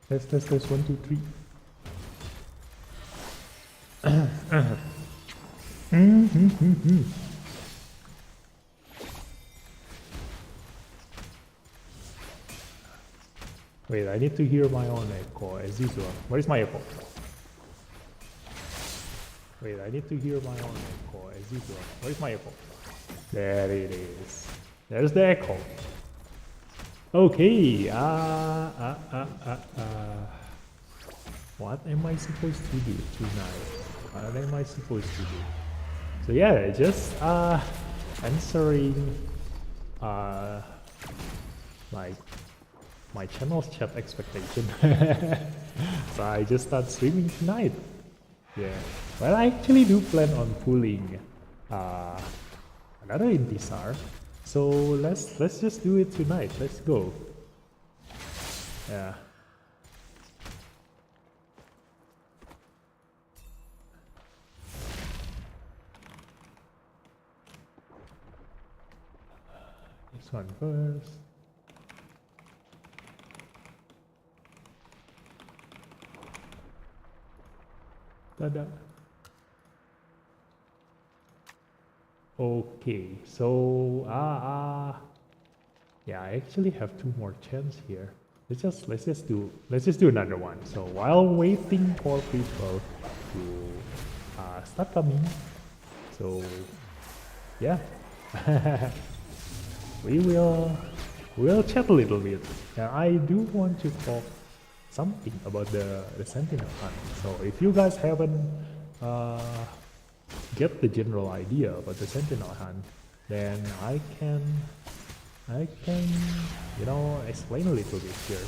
Test 1 2 3. Wait, I need to hear my own echo as usual. Where is my echo? Wait, I need to hear my own echo as usual. Where is my echo? There it is. There's the echo. Okay. What am I supposed to do tonight? What am I supposed to do? So yeah, just answering like my channel's chat expectation. So I just start streaming tonight. Yeah. Well, I actually do plan on pulling another Intisar. So let's just do it tonight. Let's go. Yeah. This one first. Tada. Okay, so yeah, I actually have 2 more chants here. Let's just do another one. So while waiting for people to start coming, so yeah, we'll chat a little bit. And I do want to talk something about the Sentinel hunt. So if you guys haven't get the general idea about the Sentinel hunt, then I can explain a little bit here.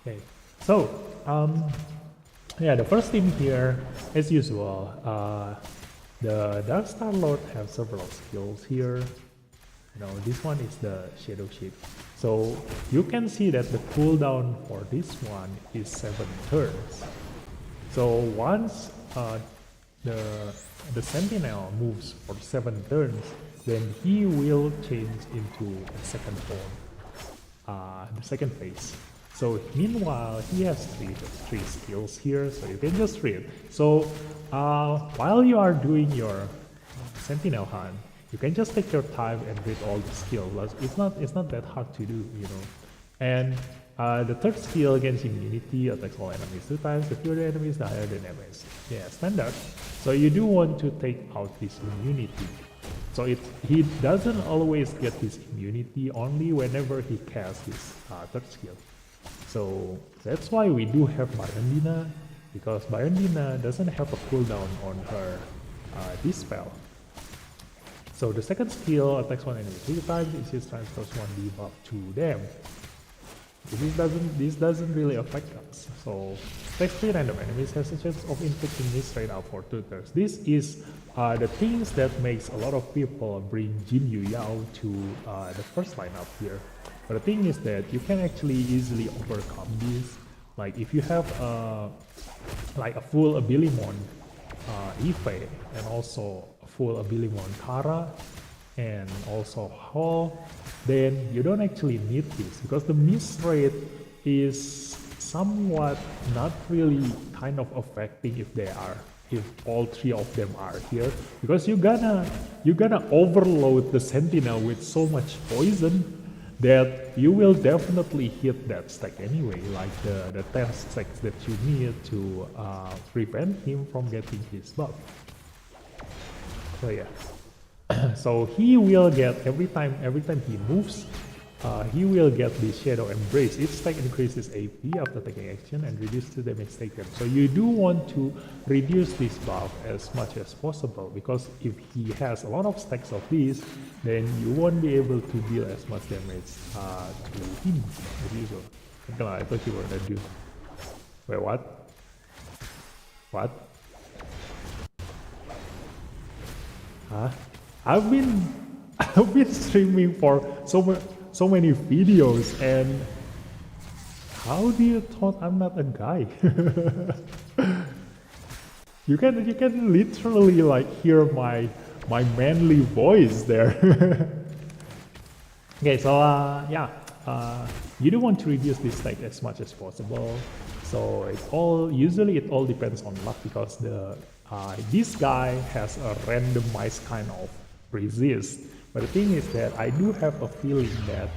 Okay, so yeah, the first thing here, as usual, the Dark Star Lord have several skills here. This one is the Shadow Shift. So you can see that the cooldown for this one is 7 turns. So once the Sentinel moves for 7 turns, then he will change into the second form, the second phase. So meanwhile, he has three skills here, so you can just read. So while you are doing your Sentinel hunt, you can just take your time and read all the skills. It's not that hard to do, And the third skill against immunity attacks all enemies 2 times. The fewer the enemies, the higher the damage. Yeah, standard. So you do want to take out this immunity. So he doesn't always get his immunity, only whenever he casts his third skill. So that's why we do have Bayandina, because Bayandina doesn't have a cooldown on her Dispel. So the second skill attacks one enemy 3 times, it transfers 1 debuff to them. This doesn't really affect us. So attacks 3 random enemies has a chance of inflicting this straight up for 2 turns. This is the things that makes a lot of people bring Jin Yu Yao to the first lineup here. But the thing is that you can actually easily overcome this. Like if you have like a full Abilimon Ife and also a full Abilimon Kara and also Hall, then you don't actually need this because the miss rate is somewhat not really kind of affecting if all 3 of them are here, because you're gonna overload the Sentinel with so much poison that you will definitely hit that stack anyway, like the 10 stacks that you need to prevent him from getting his buff. So yeah, so he will get every time he moves, he will get the Shadow Embrace. Each stack increases AP after taking action and reduces the damage taken. So you do want to reduce this buff as much as possible, because if he has a lot of stacks of these, then you won't be able to deal as much damage to him as usual. Okay, I thought you were gonna do. Wait, what? What? Huh? I've been streaming for so many videos, and how do you thought I'm not a guy? You can literally like hear my manly voice there. Okay, so yeah, you do want to reduce this stack as much as possible. So usually it all depends on luck, because this guy has a randomized kind of resist. But the thing is that I do have a feeling that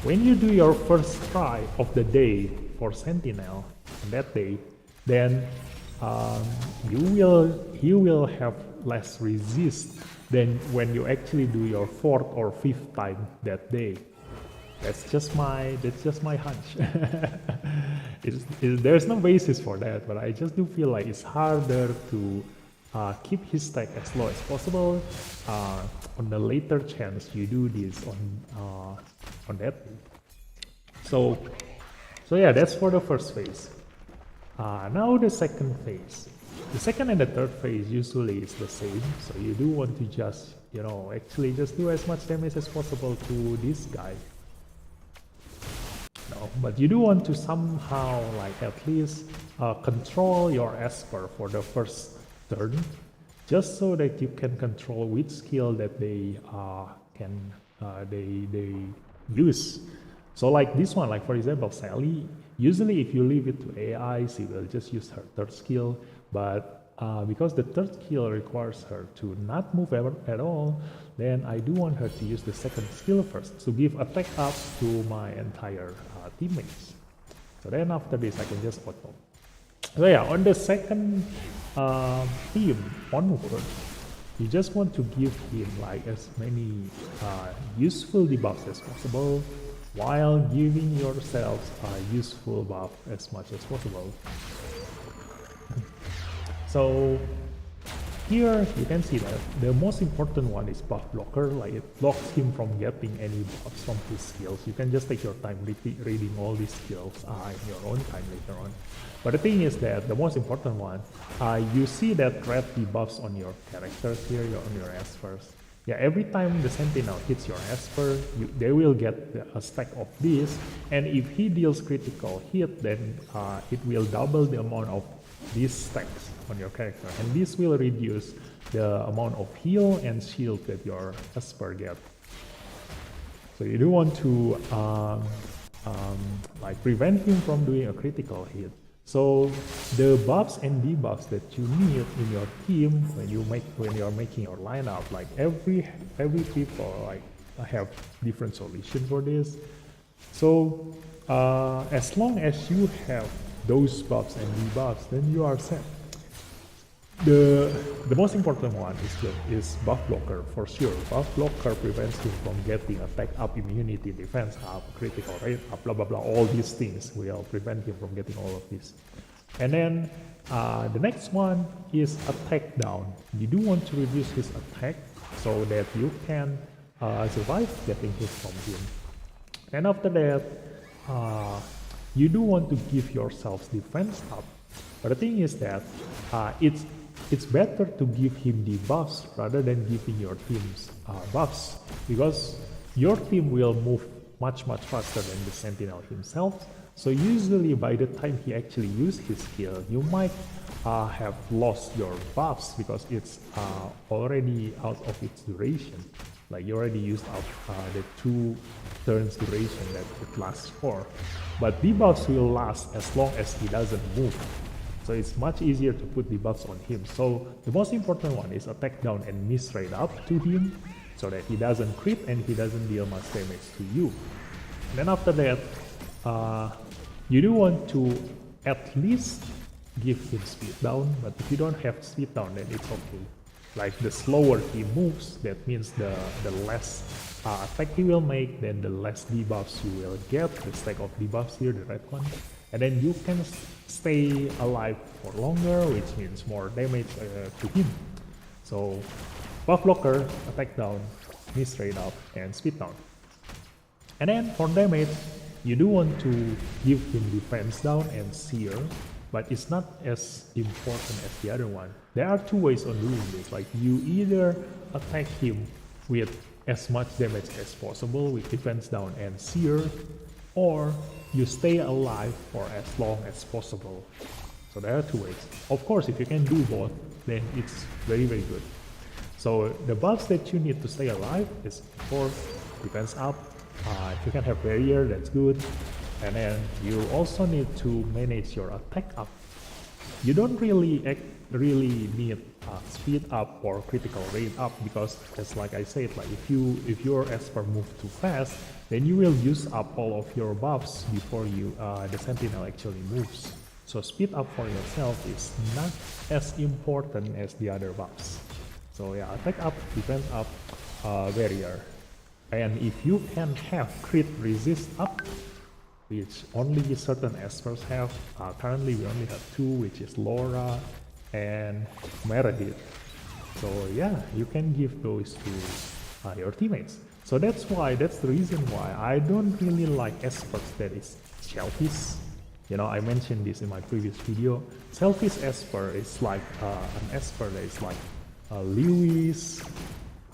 when you do your first try of the day for Sentinel on that day, then you will have less resist than when you actually do your fourth or fifth time that day. That's just my hunch. There's no basis for that, but I just do feel like it's harder to keep his stack as low as possible on the later chance you do this on that day. So yeah, that's for the first phase. Now the second phase. The second and the third phase usually is the same, so you do want to just, actually just do as much damage as possible to this guy. No, but you do want to somehow like at least control your Esper for the first turn, just so that you can control which skill that they use. So like this one, like for example Sally, usually if you leave it to AI, she will just use her third skill, but because the third skill requires her to not move at all, then I do want her to use the second skill first to give attack up to my entire teammates. So then after this I can just auto. So yeah, on the second team onward, you just want to give him like as many useful debuffs as possible, while giving yourselves a useful buff as much as possible. So here you can see that the most important one is buff blocker, like it blocks him from getting any buffs from his skills. You can just take your time reading all these skills in your own time later on. But the thing is that the most important one, you see that red debuffs on your characters here, on your Espers. Yeah, every time the Sentinel hits your Esper, they will get a stack of this, and if he deals critical hit, then it will double the amount of these stacks on your character, and this will reduce the amount of heal and shield that your Esper get. So you do want to like prevent him from doing a critical hit. So the buffs and debuffs that you need in your team when you are making your lineup, like every people like have different solutions for this. So as long as you have those buffs and debuffs, then you are set. The most important one is buff blocker for sure. Buff blocker prevents him from getting attack up, immunity, defense up, critical rate up, blah blah blah. All these things will prevent him from getting all of this. And then the next one is attack down. You do want to reduce his attack so that you can survive getting hit from him. And after that, you do want to give yourselves defense up. But the thing is that it's better to give him debuffs rather than giving your teams buffs, because your team will move much faster than the Sentinel himself. So usually by the time he actually uses his skill, you might have lost your buffs because it's already out of its duration. Like you already used up the 2 turns duration that it lasts for. But debuffs will last as long as he doesn't move. So it's much easier to put debuffs on him. So the most important one is attack down and miss rate up to him, so that he doesn't crit and he doesn't deal much damage to you. And then after that, you do want to at least give him speed down, but if you don't have speed down, then it's okay. Like the slower he moves, that means the less attack he will make, then the less debuffs you will get, the stack of debuffs here, the red one. And then you can stay alive for longer, which means more damage to him. So buff blocker, attack down, miss rate up, and speed down. And then for damage, you do want to give him defense down and seer, but it's not as important as the other one. There are 2 ways on doing this. Like you either attack him with as much damage as possible with defense down and seer, or you stay alive for as long as possible. So there are two ways. Of course, if you can do both, then it's very, very good. So the buffs that you need to stay alive is, of course, defense up. If you can have barrier, that's good. And then you also need to manage your attack up. You don't really need speed up or critical rate up, because as like I said, like if your Esper move too fast, then you will use up all of your buffs before you the Sentinel actually moves. So speed up for yourself is not as important as the other buffs. So yeah, attack up, defense up, barrier. And if you can have crit resist up, which only certain Espers have, currently we only have two, which is Laura and Meredith. So yeah, you can give those to your teammates. So that's the reason why I don't really like Espers that is selfish. You know, I mentioned this in my previous video. Selfish Esper is like an Esper that is like Lewis,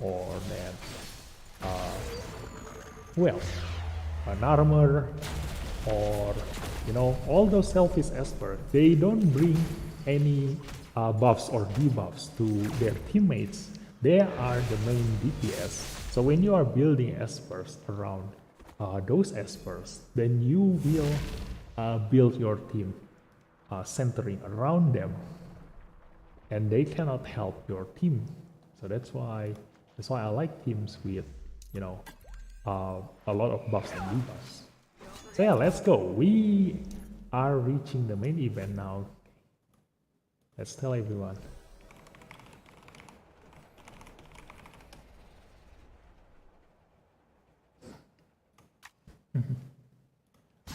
or then well, an armor, or you know, all those selfish Esper, they don't bring any buffs or debuffs to their teammates. They are the main DPS. So when you are building Espers around those Espers, then you will build your team centering around them, and they cannot help your team. So that's why I like teams with, you know, a lot of buffs and debuffs. So yeah, let's go. We are reaching the main event now. Let's tell everyone.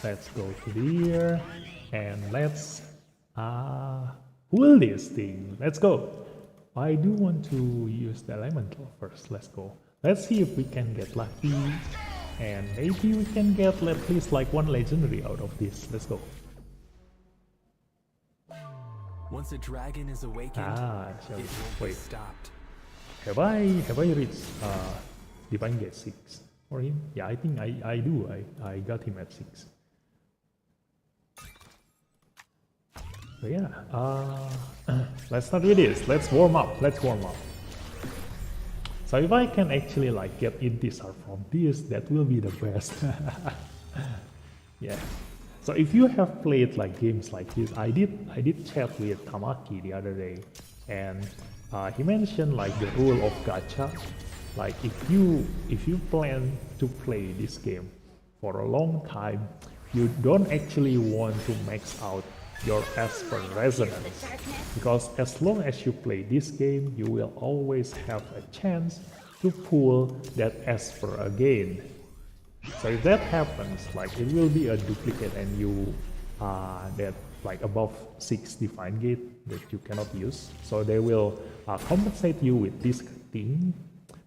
Let's go to here and let's pull this thing. Let's go. I do want to use the elemental first. Let's go. Let's see if we can get lucky, and maybe we can get at least like one legendary out of this. Let's go. Once a dragon is awakened, it will be stopped. Have I reached Divine Gate 6 for him? Yeah, I think I do. I got him at 6. So yeah, let's start with this. Let's warm up. So if I can actually like get Intisar from this, that will be the best. Yeah. So if you have played like games like this, I did chat with Tamaki the other day, and he mentioned like the rule of gacha. Like if you plan to play this game for a long time, you don't actually want to max out your Esper resonance, because as long as you play this game, you will always have a chance to pull that Esper again. So if that happens, like it will be a duplicate, and you that like above 6 Divine Gate that you cannot use. So they will compensate you with this thing.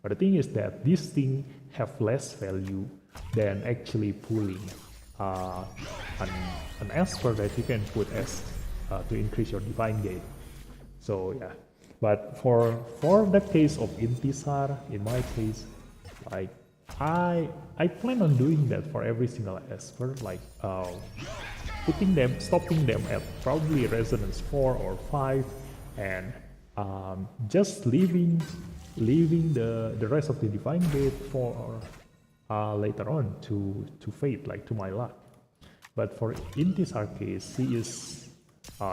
But the thing is that this thing have less value than actually pulling an Esper that you can put as to increase your Divine Gate. So yeah, but for the case of Intisar, in my case, like I plan on doing that for every single Esper, like stopping them at probably resonance 4 or 5, and just leaving the rest of the Divine Gate for later on to fate, like to my luck. But for Intisar case, she is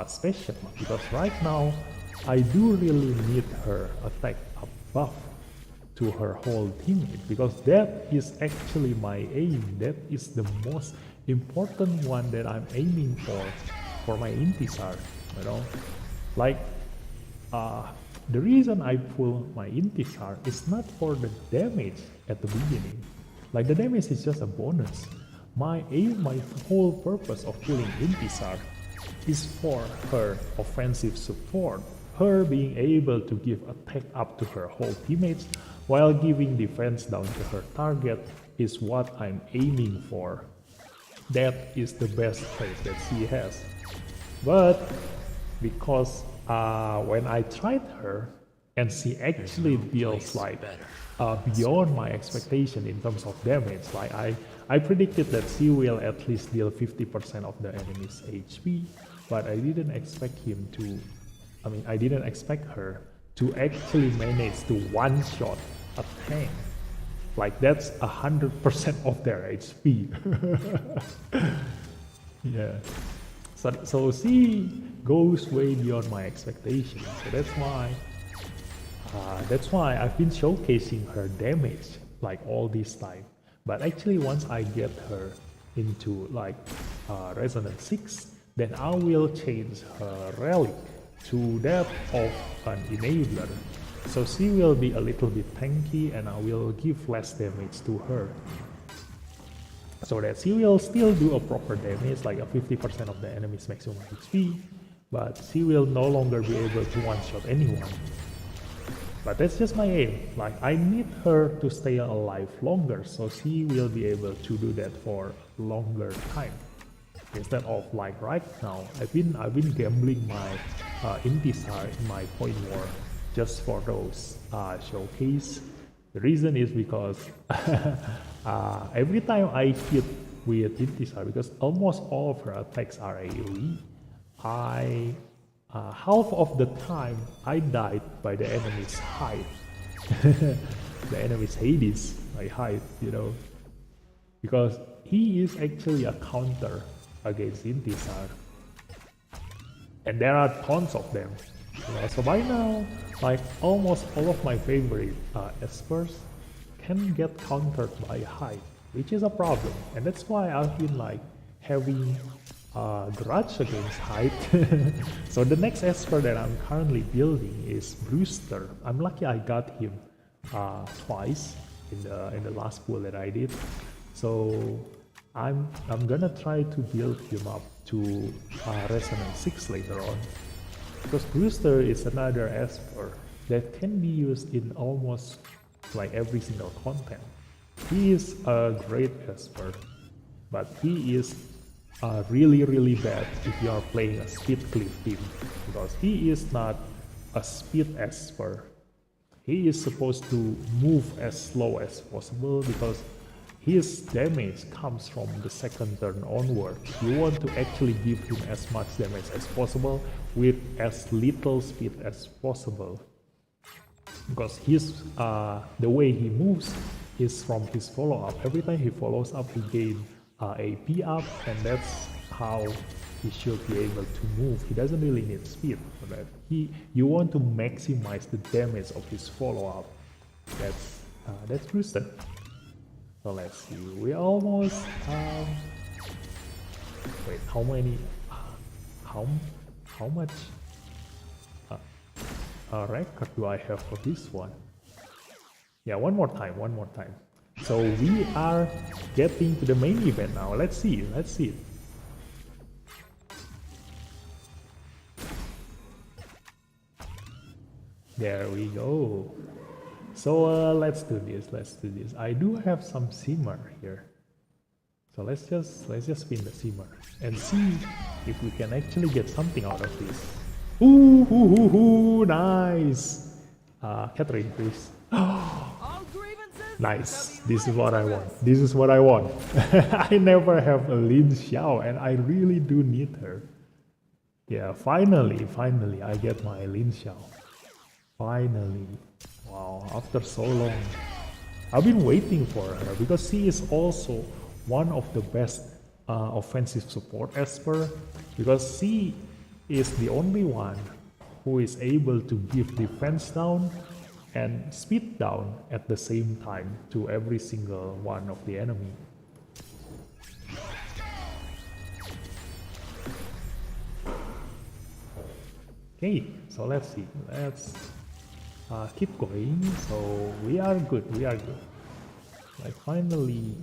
special, because right now I do really need her attack up buff to her whole teammate, because that is actually my aim. That is the most important one that I'm aiming for my Intisar. You know, like the reason I pull my Intisar is not for the damage at the beginning. Like the damage is just a bonus. My aim, my whole purpose of pulling Intisar is for her offensive support. Her being able to give attack up to her whole teammates while giving defense down to her target is what I'm aiming for. That is the best trait that she has. But because when I tried her, and she actually deals like beyond my expectation in terms of damage. Like I predicted that she will at least deal 50% of the enemy's HP, but I didn't expect him to, I didn't expect her to actually manage to one-shot a tank. Like that's 100% of their HP. Yeah. So she goes way beyond my expectations. So that's why I've been showcasing her damage like all this time. But actually, once I get her into like Resonance 6, then I will change her relic to that of an enabler. So she will be a little bit tanky and I will give less damage to her. So that she will still do a proper damage, like a 50% of the enemy's maximum HP, but she will no longer be able to one-shot anyone. But that's just my aim, like I need her to stay alive longer, so she will be able to do that for a longer time. Instead of like right now, I've been gambling my Intisar in my point war just for those showcase. The reason is because every time I hit with Intisar, because almost all of her attacks are AoE, half of the time I died by the enemy's hide. The enemy's Hades, my hide, you know. Because he is actually a counter against Intisar. And there are tons of them. You know, so by now, like almost all of my favorite Espers can get countered by hide, which is a problem. And that's why I've been like having grudge against hide. So the next Esper that I'm currently building is Brewster. I'm lucky I got him twice in the last pool that I did. So I'm gonna try to build him up to Resonance 6 later on. Because Brewster is another Esper that can be used in almost like every single content. He is a great Esper, but he is really bad if you are playing a speed cliff team, because he is not a speed Esper. He is supposed to move as slow as possible because his damage comes from the second turn onwards. You want to actually give him as much damage as possible with as little speed as possible. Because the way he moves is from his follow-up. Every time he follows up, he gains AP up, and that's how he should be able to move. He doesn't really need speed for that. You want to maximize the damage of his follow-up. That's Brewster. So let's see, we almost wait, how many how much record do I have for this one? Yeah, one more time. So we are getting to the main event now. Let's see. There we go. So let's do this. I do have some simmer here. So let's just spin the simmer and see if we can actually get something out of this. Ooh, nice. Catherine, please. Nice. This is what I want. I never have a Lin Xiao and I really do need her. Yeah, finally I get my Lin Xiao. Finally. Wow, after so long. I've been waiting for her because she is also one of the best offensive support Esper, because she is the only one who is able to give defense down and speed down at the same time to every single one of the enemy. Okay, so let's see. Let's keep going. So we are good. Like finally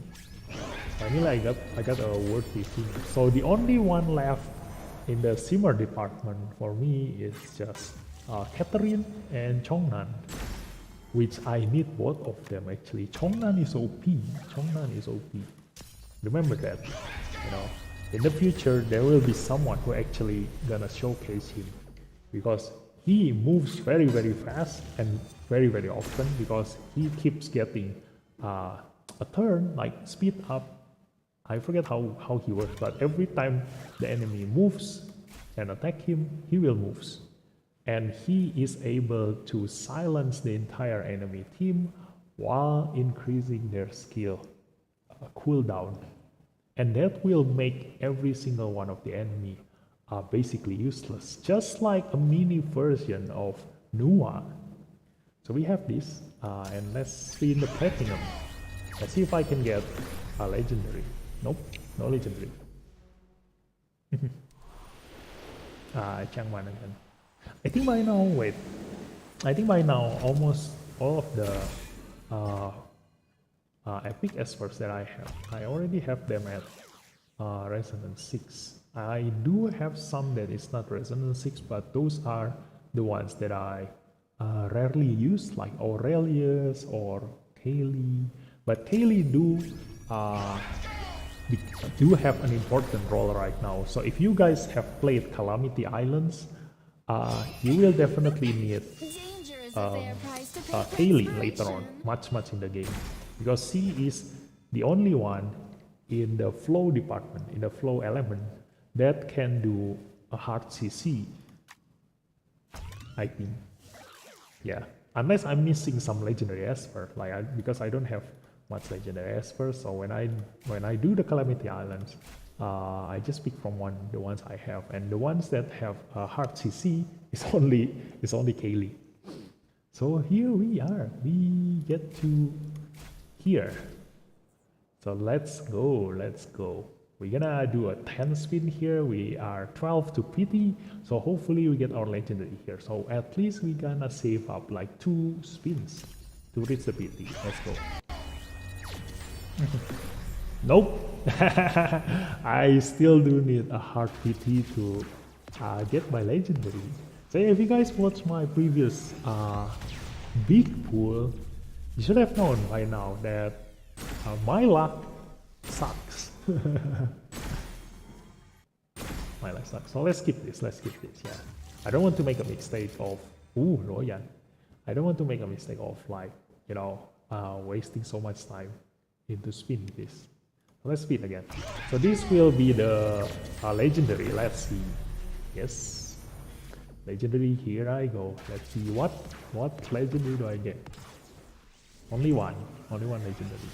I got a worthy simmer. So the only one left in the simmer department for me is just Catherine and Chongnan, which I need both of them actually. Chongnan is OP. Remember that. You know, in the future there will be someone who actually gonna showcase him, because he moves very fast and very often, because he keeps getting a turn, like speed up I forget how he works, but every time the enemy moves and attack him, he will moves. And he is able to silence the entire enemy team while increasing their skill cooldown. And that will make every single one of the enemy basically useless, just like a mini version of Nua. So we have this, and let's spin the platinum. Let's see if I can get a legendary. Nope, no legendary. Chang Man again. I think by now, wait. I think by now almost all of the epic espers that I have, I already have them at Resonance 6. I do have some that is not Resonance 6, but those are the ones that I rarely use, like Aurelius or Kaylee. But Kaylee do have an important role right now. So if you guys have played Calamity Islands, you will definitely need Kaylee later on, much in the game, because she is the only one in the flow department, in the flow element, that can do a hard CC, I think. Yeah, unless I'm missing some legendary Esper, like because I don't have much legendary Esper. So when I do the Calamity Islands, I just pick from the ones I have, and the ones that have a hard CC is only Kaylee. So here we are. We get to here. So let's go. We're gonna do a 10 spin here. We are 12 to PT, so hopefully we get our legendary here. So at least we're gonna save up like 2 spins to reach the PT. Let's go. Nope. I still do need a hard PT to get my legendary. So if you guys watch my previous big pool, you should have known by now that my luck sucks. My luck sucks. So let's skip this. Yeah, I don't want to make a mistake of Royan. I don't want to make a mistake of like wasting so much time into spin this. Let's spin again. So this will be the legendary. Let's see. Yes, legendary. Here I go. Let's see what legendary do I get. Only one legendary.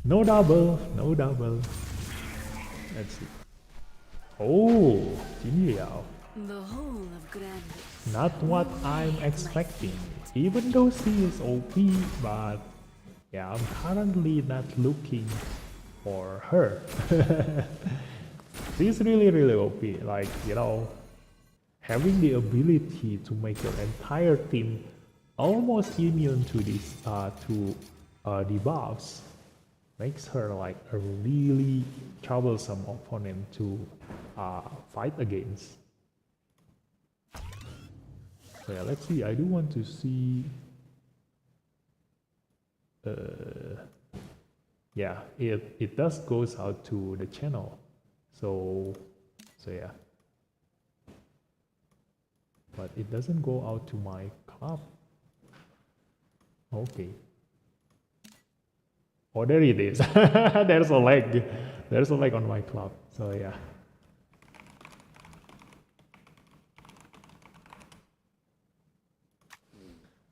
No double. Let's see. Oh, Jinliao. The whole of Grand. Not what I'm expecting. Even though she is OP, but yeah, I'm currently not looking for her. She's really OP. Like, having the ability to make your entire team almost immune to these debuffs makes her like a really troublesome opponent to fight against. So yeah, let's see. I do want to see. Yeah, it does goes out to the channel. So yeah. But it doesn't go out to my club. Okay. Oh, there it is. There's a leg. There's a leg on my club. So yeah.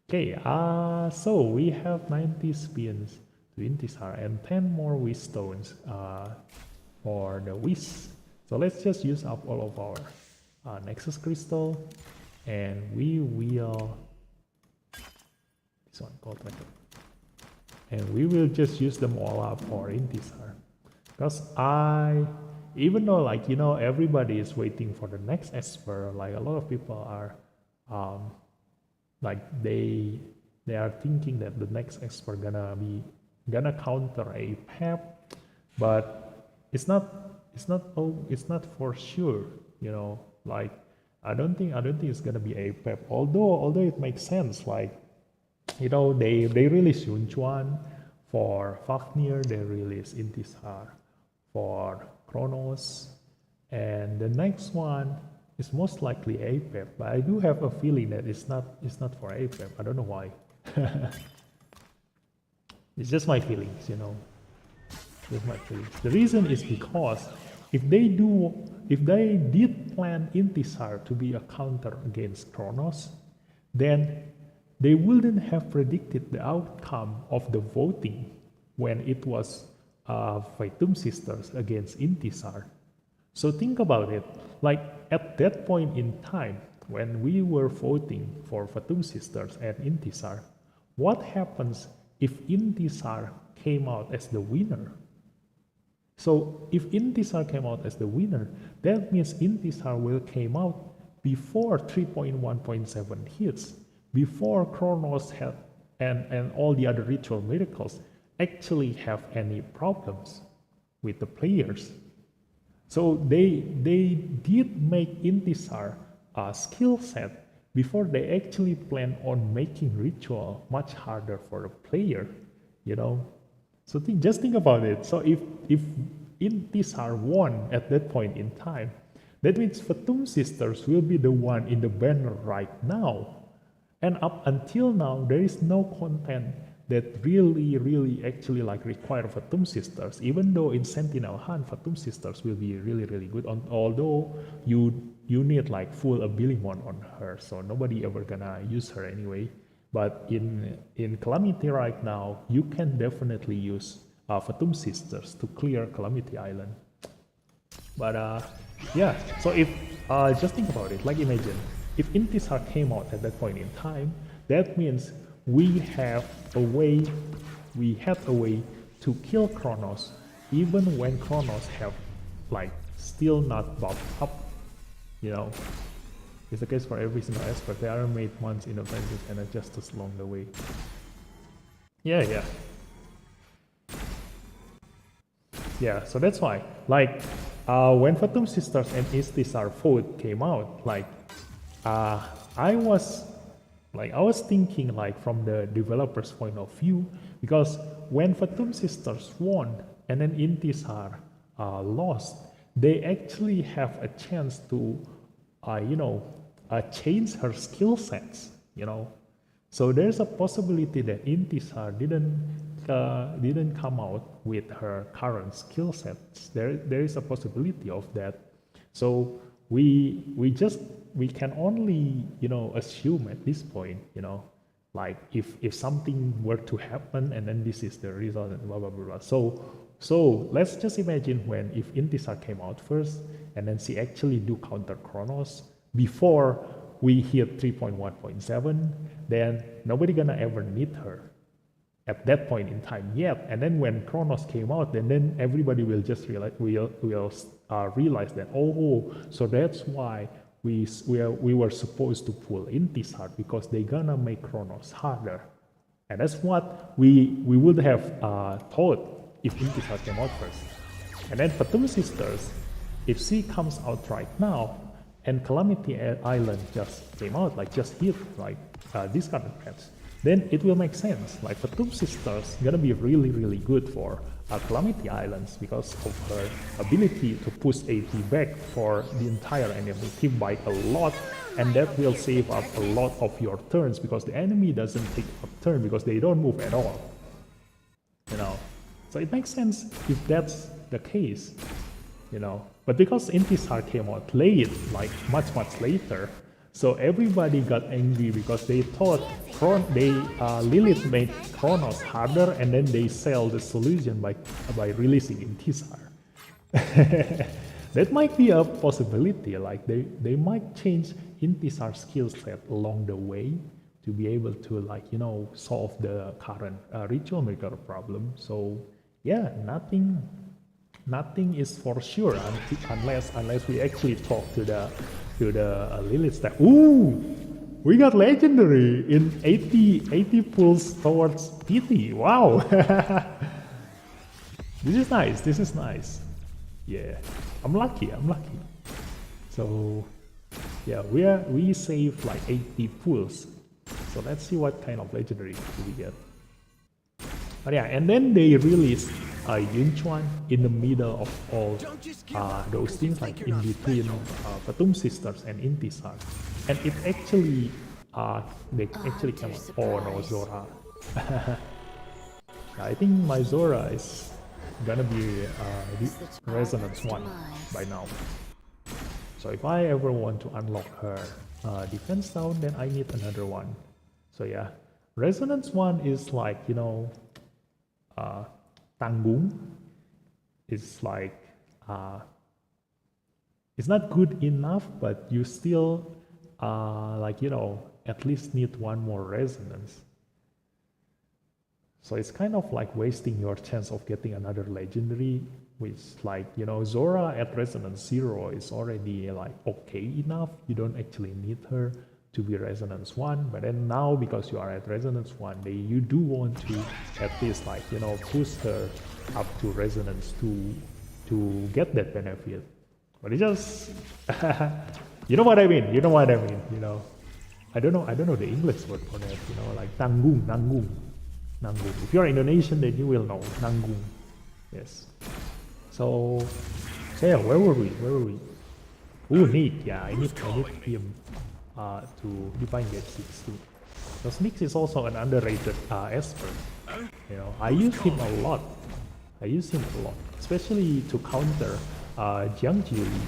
Okay, so we have 90 spins to Intisar and 10 more wish stones for the wish. So let's just use up all of our Nexus Crystal, and we will this one called record, and we will just use them all up for Intisar, because even though everybody is waiting for the next Esper, like a lot of people are like they are thinking that the next Esper gonna counter a PEP, but it's not for sure, like I don't think it's gonna be a PEP, although it makes sense, like they release Yunchuan for Fafnir, they release Intisar for Chronos, and the next one is most likely APEP, but I do have a feeling that it's not for APEP. I don't know why. It's just my feelings, This might be. The reason is because if they did plan Intisar to be a counter against Chronos, then they wouldn't have predicted the outcome of the voting when it was Fatum Sisters against Intisar. So think about it, like at that point in time, when we were voting for Fatum Sisters and Intisar, what happens if Intisar came out as the winner? So if Intisar came out as the winner, that means Intisar will came out before 3.1.7 hits, before Chronos had and all the other ritual miracles actually have any problems with the players. So they did make Intisar a skill set before they actually plan on making ritual much harder for the player, you know. So just think about it. So if Intisar won at that point in time, that means Fatum Sisters will be the one in the banner right now. And up until now, there is no content that really actually like require Fatum Sisters. Even though in Sentinel Hunt, Fatum Sisters will be really good. Although you need like full abilimon on her, so nobody ever gonna use her anyway. But in Calamity right now, you can definitely use Fatum Sisters to clear Calamity Island. But yeah, so if just think about it, like imagine if Intisar came out at that point in time, that means we had a way to kill Chronos even when Chronos have like still not buffed up, you know. It's the case for every single Esper. They are made months in advance and adjusted along the way. Yeah, so that's why, like, when Fatum Sisters and Intisar vote came out, like, I was thinking like from the developer's point of view, because when Fatum Sisters won and then Intisar lost, they actually have a chance to, change her skill sets, you know. So there's a possibility that Intisar didn't come out with her current skill sets. There is a possibility of that. So we can only, you know, assume at this point, you know, like if something were to happen and then this is the result and blah blah blah. So let's just imagine if Intisar came out first and then she actually do counter Chronos before we hit 3.1.7, then nobody gonna ever need her at that point in time yet. And then when Chronos came out, then everybody will just realize realize that, oh, so that's why we were supposed to pull Intisar, because they're gonna make Chronos harder. And that's what we would have thought if Intisar came out first. And then Fatum Sisters, if she comes out right now and Calamity Island just came out, like just hit like this kind of patch, then it will make sense. Like Fatum Sisters gonna be really good for Calamity Islands because of her ability to push AT back for the entire enemy team by a lot, and that will save up a lot of your turns because the enemy doesn't take a turn because they don't move at all, you know. So it makes sense if that's the case, you know. But because Intisar came out late, like much later, so everybody got angry because they thought Lilith made Chronos harder, and then they sell the solution by releasing Intisar. That might be a possibility. Like they might change Intisar's skill set along the way to be able to, like, you know, solve the current ritual maker problem. So yeah, nothing is for sure unless we actually talk to the Lilith staff. Ooh, we got legendary in 80 pulls towards PT. Wow. This is nice. Yeah, I'm lucky. So yeah, we saved like 80 pulls. So let's see what kind of legendary we get. But yeah, and then they released Yunchuan in the middle of all those things, like in between Fatum Sisters and Intisar. And it actually, they actually came out. Oh no, Zora. I think my Zora is gonna be the Resonance 1 by now. So if I ever want to unlock her defense down, then I need another one. So yeah, Resonance 1 is like, you know, Tanggung. It's like, it's not good enough, but you still, like, you know, at least need one more Resonance. So it's kind of like wasting your chance of getting another legendary, which, like, you know, Zora at Resonance 0 is already like okay enough. You don't actually need her to be Resonance 1, but then now because you are at Resonance 1, you do want to at least, like, you know, push her up to Resonance 2 to get that benefit. But it just, you know what I mean, you know. I don't know the English word for that, you know, like nanggung. If you're Indonesian, then you will know nanggung. Yes. So yeah, where were we? Oh, Nick. Yeah, I need him to define get 6 too. Because Nick is also an underrated Esper. You know, I use him a lot. Especially to counter Jiang Jili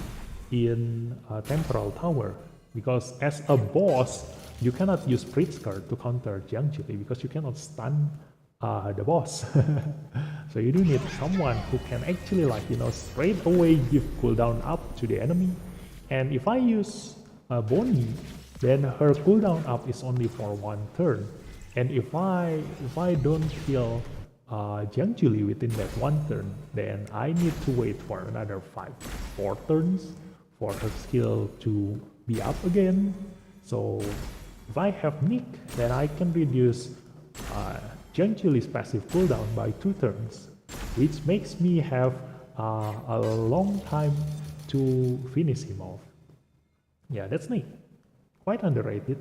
in Temporal Tower. Because as a boss, you cannot use Pritzker to counter Jiang Jili because you cannot stun the boss. So you do need someone who can actually, like, you know, straight away give cooldown up to the enemy. And if I use Bonnie, then her cooldown up is only for 1 turn. And if I don't kill Jiang Jili within that 1 turn, then I need to wait for another 4 turns for her skill to be up again. So if I have Nick, then I can reduce Jiang Jili's passive cooldown by 2 turns, which makes me have a long time to finish him off. Yeah, that's Nick. Quite underrated.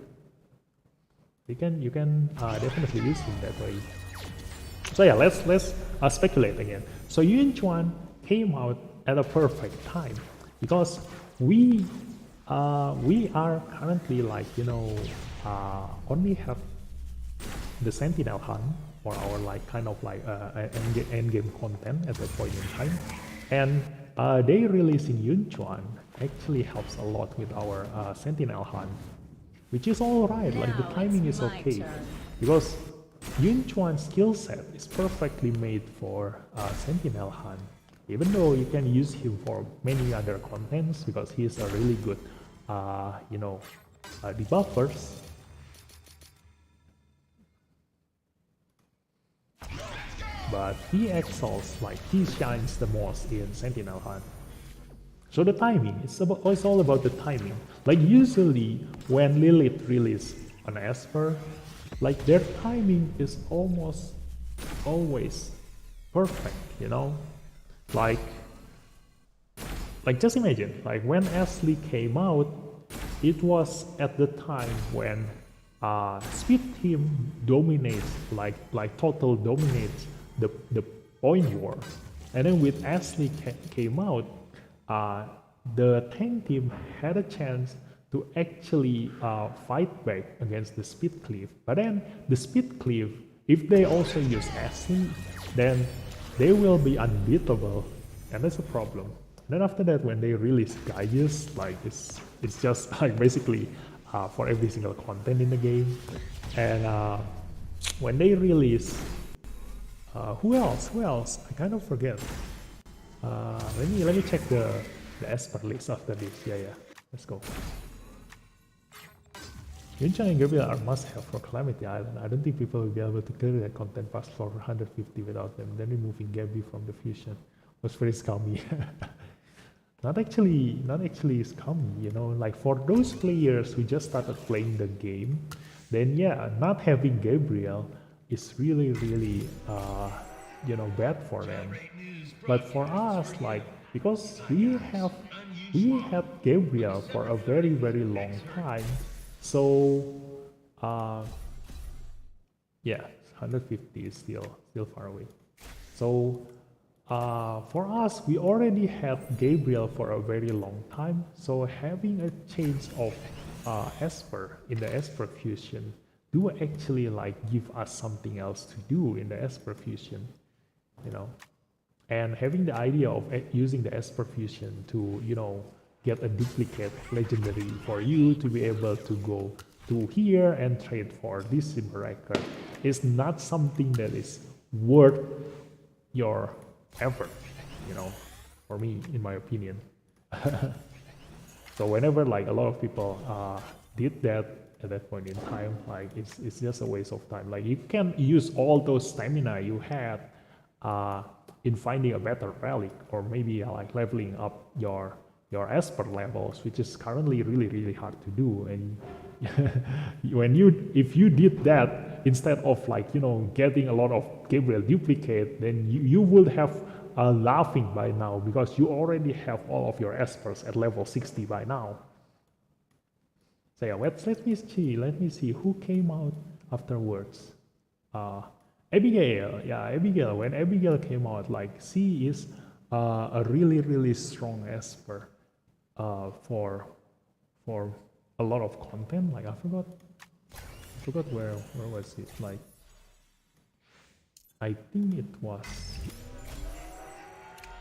You can definitely use him that way. So yeah, let's speculate again. So Yun Chuan came out at a perfect time because we are currently, like, you know, only have the Sentinel Hunt for our, like, kind of like end game content at that point in time, and they releasing Yun Chuan actually helps a lot with our Sentinel Hunt, which is all right. Like, the timing is okay because Yun Chuan's skill set is perfectly made for Sentinel Hunt, even though you can use him for many other contents because he's a really good you know, debuffers. But he excels, like, he shines the most in Sentinel Hunt. So the timing, it's all about the timing. Like, usually when Lilith release an Esper, like, their timing is almost always perfect, you know? Like just imagine, like, when Ashley came out, it was at the time when Speed Team dominates, like total dominates the point war. And then with Ashley came out, the tank team had a chance to actually fight back against the Speed Cleave. But then the Speed Cleave, if they also use Ashley, then they will be unbeatable, and that's a problem. Then after that, when they release Gaius, like, it's just like basically for every single content in the game. And when they release, who else? I kind of forget. Let me check the Esper list after this. Yeah, let's go. Yun Chuan and Gabriel are must-have for Calamity Island. I don't think people will be able to clear that content past floor 150 without them. Then removing Gabby from the fusion was very scummy. Not actually scummy, you know. Like, for those players who just started playing the game, then yeah, not having Gabriel is really, you know, bad for them. But for us, like, because we had Gabriel for a very, very long time, so yeah, 150 is still far away. So for us, we already had Gabriel for a very long time, so having a change of Esper in the Esper fusion do actually, like, give us something else to do in the Esper fusion, you know. and having the idea of using the Esper fusion to, you know, get a duplicate legendary for you to be able to go to here and trade for this silver record is not something that is worth your effort, you know, for me, in my opinion. So whenever like a lot of people did that at that point in time, like it's just a waste of time. Like you can use all those stamina you had in finding a better relic, or maybe like leveling up your Esper levels, which is currently really hard to do. And if you did that instead of like, you know, getting a lot of Gabriel duplicate, then you would have laughing by now, because you already have all of your Espers at level 60 by now. So yeah, let me see who came out afterwards. Abigail, yeah, Abigail. When Abigail came out, like she is a really strong Esper for a lot of content. Like I forgot where was it? Like I think it was.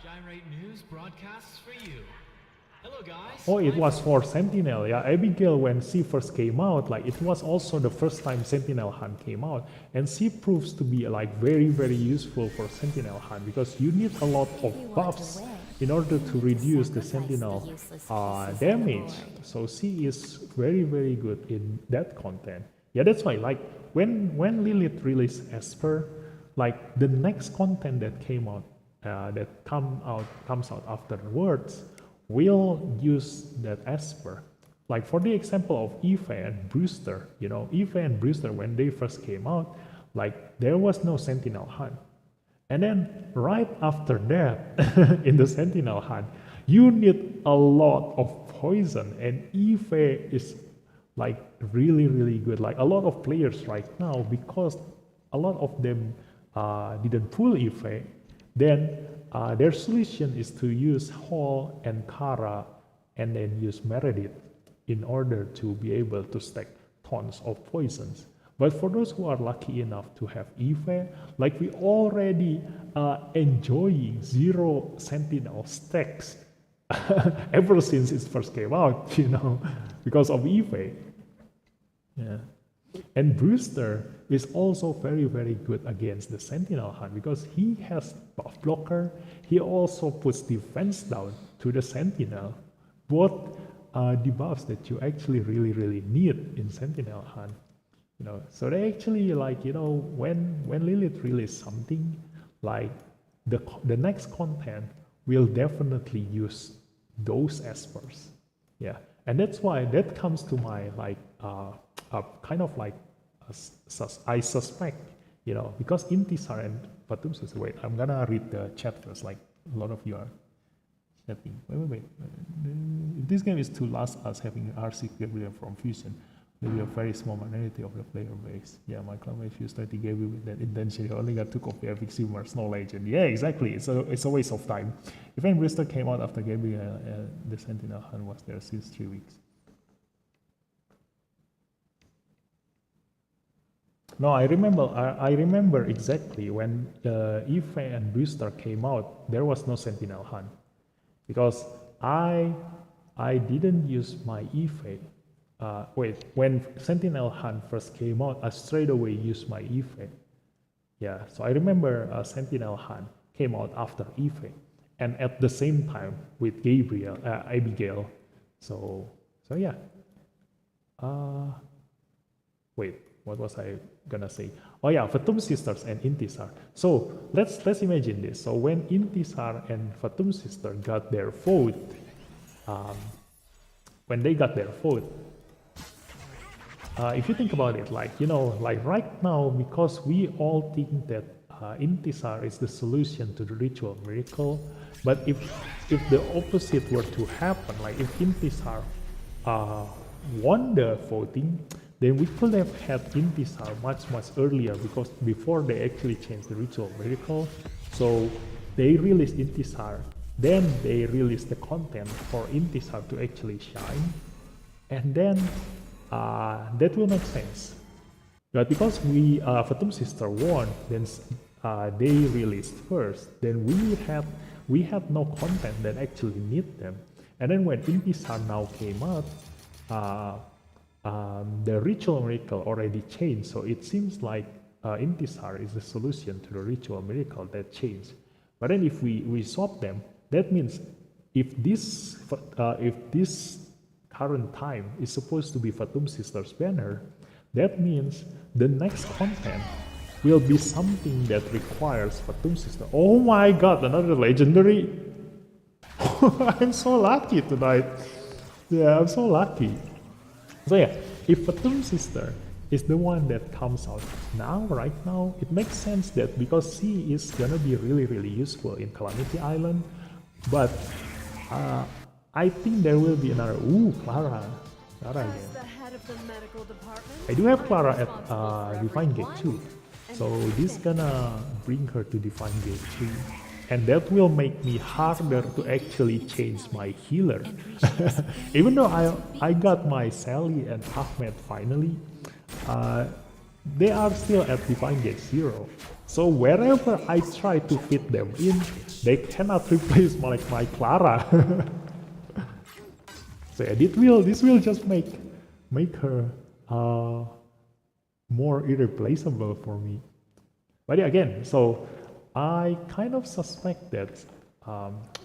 Gyrate News broadcasts for you. Hello guys. Oh, it was for Sentinel. Yeah, Abigail, when she first came out, like it was also the first time Sentinel Hunt came out, and she proves to be like very useful for Sentinel Hunt, because you need a lot of buffs in order to reduce the Sentinel damage. So she is very good in that content. Yeah, that's why like when Lilith released Esper, like the next content that came out comes out afterwards will use that Esper. Like for the example of Eve and Brewster, you know, Eve and Brewster, when they first came out, like there was no Sentinel Hunt. And then right after that, in the Sentinel Hunt, you need a lot of poison, and Eve is like really good. Like a lot of players right now, because a lot of them didn't pull Eve, then their solution is to use Hall and Kara and then use Meredith in order to be able to stack tons of poisons. But for those who are lucky enough to have Eve, like we already enjoying 0 Sentinel stacks ever since it first came out, you know, because of Eve. Yeah. And Brewster is also very good against the Sentinel Hunt, because he has buff blocker. He also puts defense down to the Sentinel. Both debuffs that you actually really need in Sentinel Hunt. You know, so they actually, like, you know, when Lilith releases something, like the next content will definitely use those Espers. Yeah, and that's why that comes to my like kind of like I suspect, you know, because Intisar and Fatum Sisters. Wait, I'm gonna read the chat first. Like a lot of you are chatting. Wait. If this game is to last us having RC Gabriel from Fusion, maybe a very small minority of the player base. Yeah, my club mate used 30 Gabriel with that intention. He only got 2 copy epic Simmers, no legend. Yeah, exactly. It's a waste of time. Even Bristol came out after Gabriel, the Sentinel Hunt was there since 3 weeks. No, I remember exactly when Eve and Brewster came out, there was no Sentinel Hunt, because I didn't use my Eve. When Sentinel Hunt first came out, I straight away used my Eve. Yeah, so I remember Sentinel Hunt came out after Eve, and at the same time with Abigail. So yeah. Wait. What was I gonna say? Oh yeah, Fatum Sisters and Intisar. So let's imagine this. So when Intisar and Fatum Sisters got their vote, when they got their vote, if you think about it, like, you know, like right now, because we all think that Intisar is the solution to the ritual miracle, but if the opposite were to happen, like if Intisar won the voting, then we could have had Intisar much earlier, because before they actually changed the ritual miracle. So they released Intisar, then they released the content for Intisar to actually shine, and then that will make sense. But because Fatum Sister won, then they released first, then we had no content that actually need them. And then when Intisar now came out, the ritual miracle already changed. So it seems like Intisar is the solution to the ritual miracle that changed. But then if we swap them, that means if this current time is supposed to be Fatum Sisters banner, that means the next content will be something that requires Fatum Sister. Oh my god, another legendary! I'm so lucky tonight. Yeah, I'm so lucky. So yeah, if Fatum Sister is the one that comes out now, right now, it makes sense that because she is gonna be really, really useful in Calamity Island, but I think there will be another. Ooh, Clara. Clara again. As the head of the medical department, I do have Clara I'm at responsible for Divine Gate everyone. 2. And So that's this it. gonna bring her to Divine Gate 3. And that will make me harder to actually change my healer. Even though I got my Sally and Ahmed finally, they are still at Divine Gate 0. So wherever I try to fit them in, they cannot replace my Clara. So yeah, this will just make her more irreplaceable for me. But yeah, again, so I kind of suspect that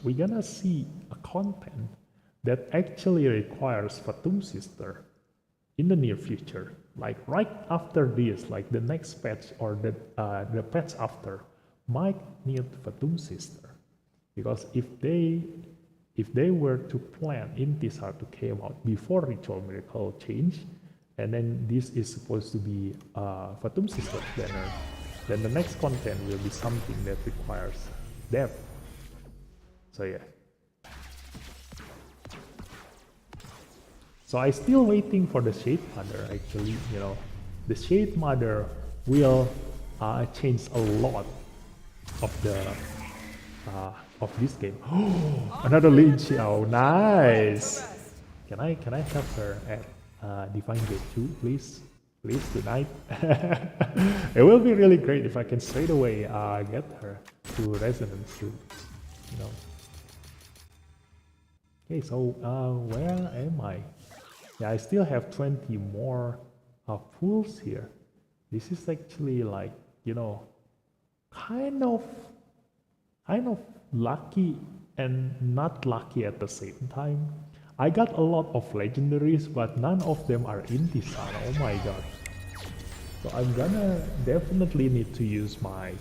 we're gonna see a content that actually requires Fatum Sister in the near future. Like right after this, like the next patch or the patch after might need Fatum Sister. Because if they were to plan Intisar to came out before Ritual Miracle change, and then this is supposed to be Fatum Sisters banner, then the next content will be something that requires depth. So yeah. So I still waiting for the Shade Mother actually, you know. The Shade Mother will change a lot of the of this game. Oh, another Lin Xiao, nice! Can I have her at Divine Gate 2, please? Please tonight. It will be really great if I can straight away get her to Resonance too, you know. Okay, so where am I? Yeah, I still have 20 more pools here. This is actually like, you know, kind of lucky and not lucky at the same time. I got a lot of legendaries, but none of them are Intisar. Oh my god. So I'm gonna definitely need to use my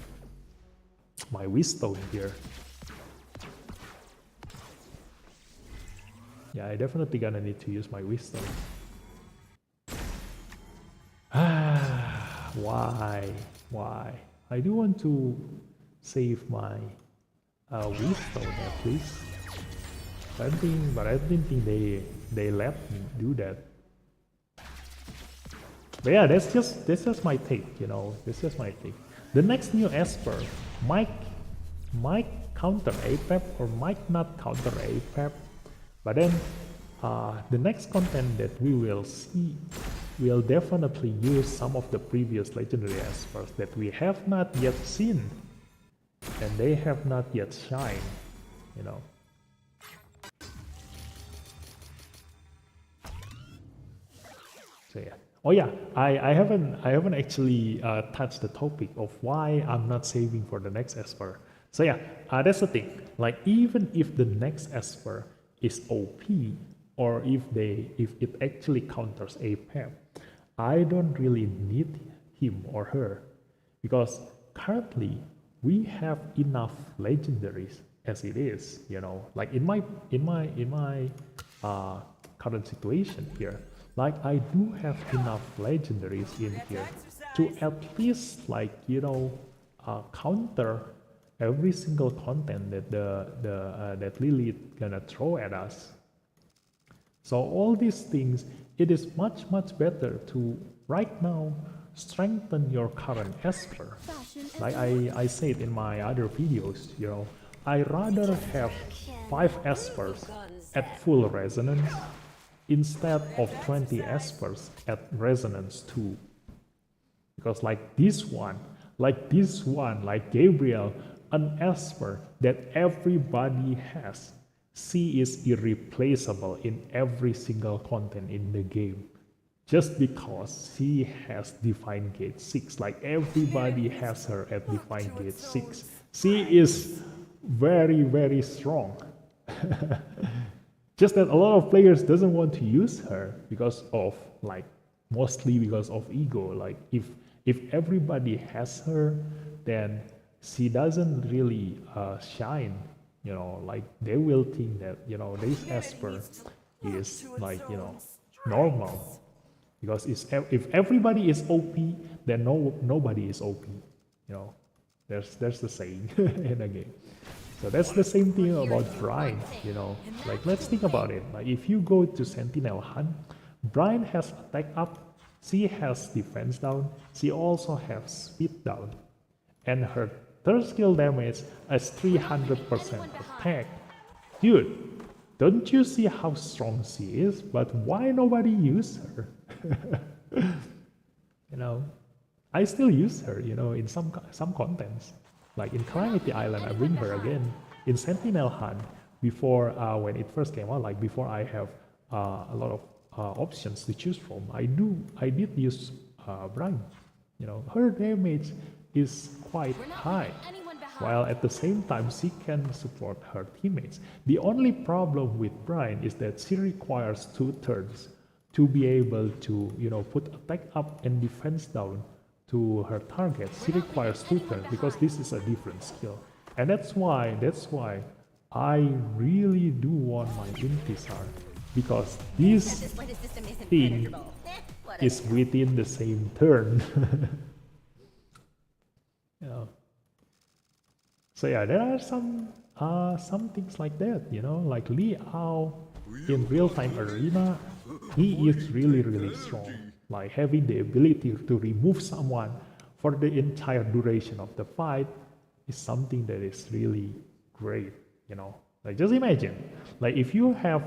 Wisdom here. Yeah, I definitely gonna need to use my Wisdom. Why? I do want to save my Wisdom at least. But I didn't think they let me do that. But yeah, that's just my take, you know. That's just my take. The next new Esper might counter APEP or might not counter APEP. But then the next content that we will see will definitely use some of the previous legendary Espers that we have not yet seen, and they have not yet shined, you know. So yeah. Oh yeah, I haven't actually touched the topic of why I'm not saving for the next Esper. So yeah, that's the thing. Like even if the next Esper is OP, or if it actually counters APEP, I don't really need him or her, because currently we have enough legendaries as it is. You know, like in my current situation here. Like I do have enough legendaries in here to at least like, you know, counter every single content that that Lilith gonna throw at us. So all these things, it is much better to right now strengthen your current Esper. Like I said in my other videos, you know, I rather have 5 Espers at full resonance instead of 20 Espers at resonance 2. Because like this one, Like this one, like Gabriel, an Esper that everybody has. She is irreplaceable in every single content in the game. Just because she has Divine Gate 6. Like everybody has her at Divine Gate 6. She is very, very strong. Just that a lot of players doesn't want to use her because of like mostly because of ego. Like if everybody has her, then she doesn't really shine. You know, like they will think that this Esper is like normal because if everybody is OP, then nobody is OP. You know, there's the saying in the game. So that's the same thing about Brian, like let's think about it. Like if you go to Sentinel Hunt, Brian has attack up, she has defense down, she also has speed down, and her third skill damage is 300% attack. Dude, don't you see how strong she is? But why nobody use her? I still use her, in some contents. Like in Calamity Island, I bring her again. In Sentinel Hunt, before when it first came out, like before I have a lot of options to choose from, I did use Brian. Her damage is quite high, while at the same time she can support her teammates. The only problem with Brian is that she requires 2 turns to be able to put attack up and defense down to her target. She requires 2 turns because this is a different skill, and that's why I really do want my Intisar, because this thing is within the same turn. So yeah, there are some things like that, like Liao in real-time arena, he is really, really strong. Like having the ability to remove someone for the entire duration of the fight is something that is really great, Like just imagine, like if you have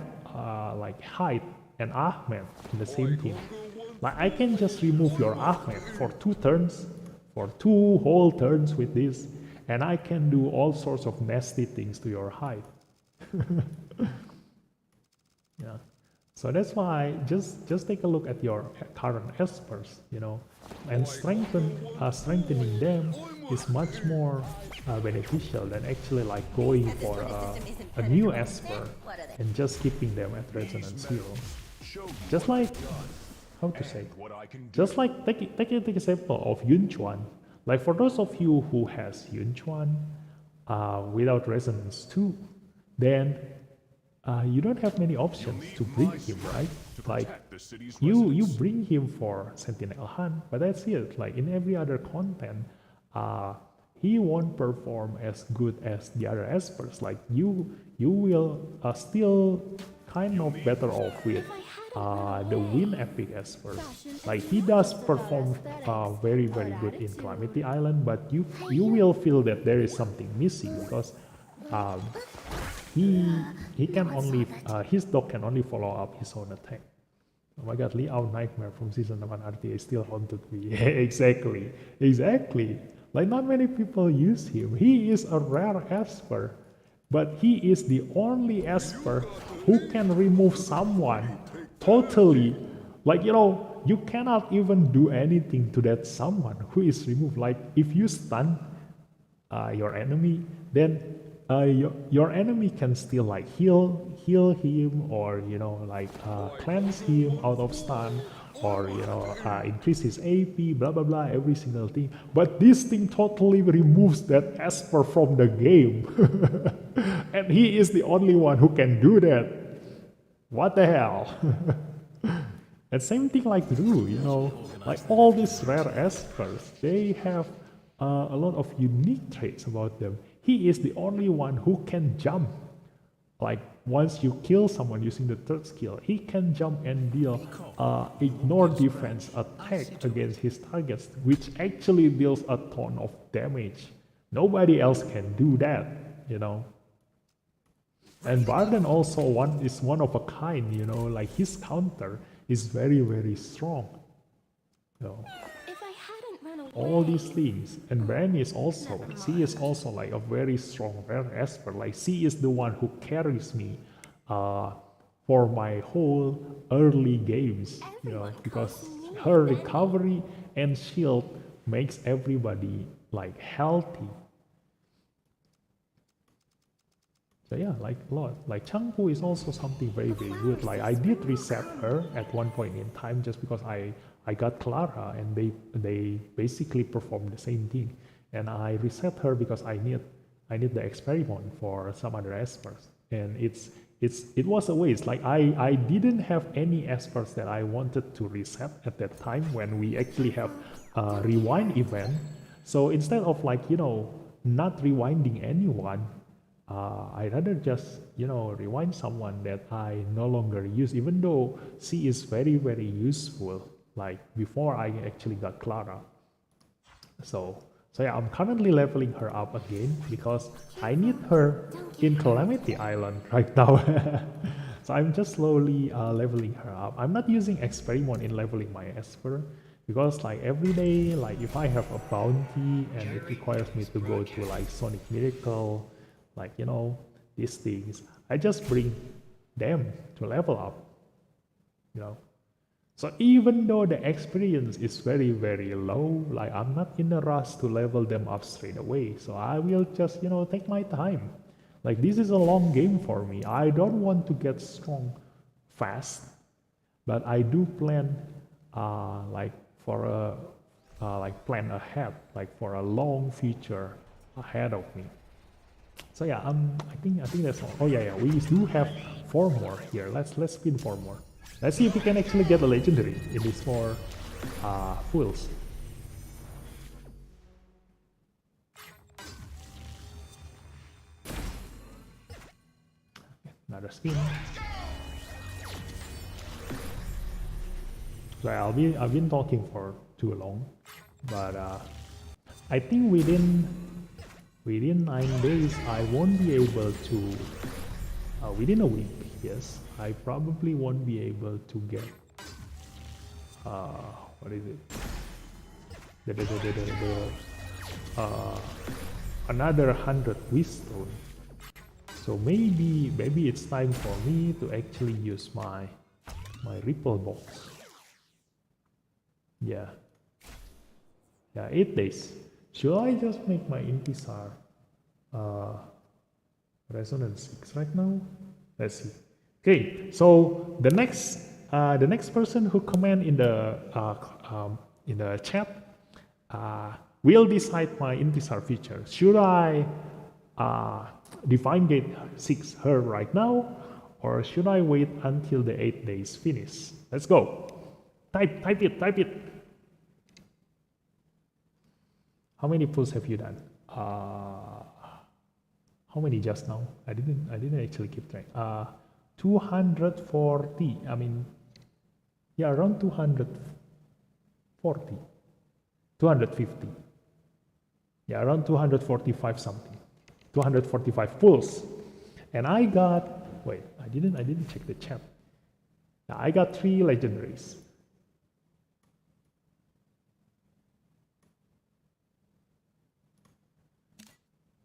like Hyde and Ahmed in the same team, like I can just remove your Ahmed for 2 turns, for 2 whole turns with this, and I can do all sorts of nasty things to your Hyde. Yeah. So that's why just take a look at your current Espers, and strengthening them is much more beneficial than actually like going for a new Esper and just keeping them at resonance 0. Just like, how to say, just like take example of Yunchuan. Like for those of you who has Yunchuan without resonance 2, then you don't have many options to bring him, right? Like you bring him for Sentinel Hunt, but that's it. Like in every other content, he won't perform as good as the other Espers. Like you will still kind of better off with the Wind Epic Esper. Like he does perform very, very good in Calamity Island, but you will feel that there is something missing because he can only his dog can only follow up his own attack. Oh my god, Liao Nightmare from season 1 RTA still haunted me. exactly. Like not many people use him. He is a rare Esper, but he is the only Esper who can remove someone totally. Like you cannot even do anything to that someone who is removed. Like if you stun your enemy, then your enemy can still like heal him, or like cleanse him out of stun, or increase his AP, blah blah blah, every single thing. But this thing totally removes that Esper from the game, and he is the only one who can do that. What the hell? And same thing like Drew, like all these rare Espers, they have a lot of unique traits about them. He is the only one who can jump. Like once you kill someone using the 3rd skill, he can jump and deal ignore defense attack against his targets, which actually deals a ton of damage. Nobody else can do that, And Barden also is one of a kind, like his counter is very, very strong. all these things. And Brandy is also, she is also like a very strong rare Esper. Like she is the one who carries me for my whole early games, you know, because her recovery and shield makes everybody like healthy. So yeah, like a lot. Like Changpu is also something very, very good. Like I did reset her at one point in time just because I got Clara and they basically performed the same thing. And I reset her because I need the experiment for some other espers. And it was a waste. Like I didn't have any espers that I wanted to reset at that time when we actually have a rewind event. So instead of like, you know, not rewinding anyone, I rather just, you know, rewind someone that I no longer use, even though she is very, very useful, like before I actually got Clara. So yeah, I'm currently leveling her up again because I need her in Calamity Island right now. So I'm just slowly leveling her up. I'm not using Experiment in leveling my Esper because like every day, like if I have a bounty and it requires me to go to like Sonic Miracle, like, you know, these things, I just bring them to level up, you know. So even though the experience is very, very low, like I'm not in a rush to level them up straight away. So I will just, you know, take my time. Like this is a long game for me. I don't want to get strong fast, but I do plan like for a plan ahead, like for a long future ahead of me. So yeah, I think that's all. Oh yeah, we do have 4 more here. Let's spin 4 more. Let's see if we can actually get a legendary in these 4 fools. Another spin. So I've been talking for too long, but I think within 9 days I won't be able to. Within a week, yes, I probably won't be able to get. What is it? Another 100 wisdom. So maybe it's time for me to actually use my ripple box. Yeah, 8 days. Should I just make my Intisar resonance 6 right now? Let's see. Okay, so the next person who comment in the chat will decide my Intisar feature. Should I define gate 6 her right now, or should I wait until the 8 days finish? Let's go. Type it. How many pulls have you done? How many just now? I didn't actually keep track. 240. I mean, yeah, around 240, 250. Yeah, around 245 something. 245 pulls, and I got. Wait, I didn't check the chat. I got 3 legendaries.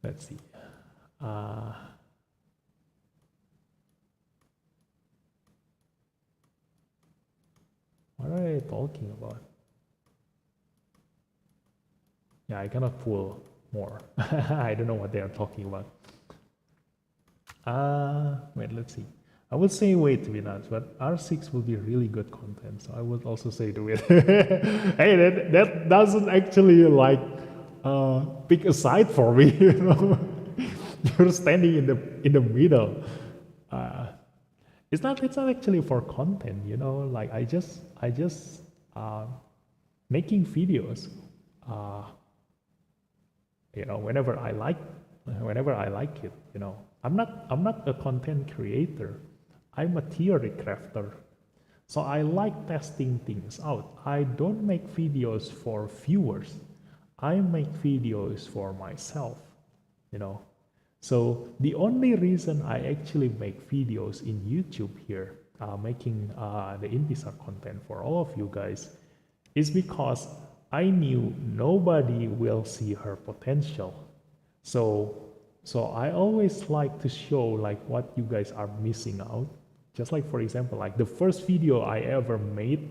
Let's see. What are they talking about? Yeah, I cannot pull more. I don't know what they are talking about. Wait, let's see. I would say wait to be honest, but R6 will be really good content, so I would also say do it. Hey, that doesn't actually like pick a side for me, you know. You're standing in the middle. It's not actually for content, you know. Like I just making videos. You know, whenever I like it, you know. I'm not a content creator. I'm a theory crafter. So I like testing things out. I don't make videos for viewers. I make videos for myself, you know. So the only reason I actually make videos in YouTube here, making the Intisar content for all of you guys, is because I knew nobody will see her potential. So I always like to show like what you guys are missing out. Just like for example, like the first video I ever made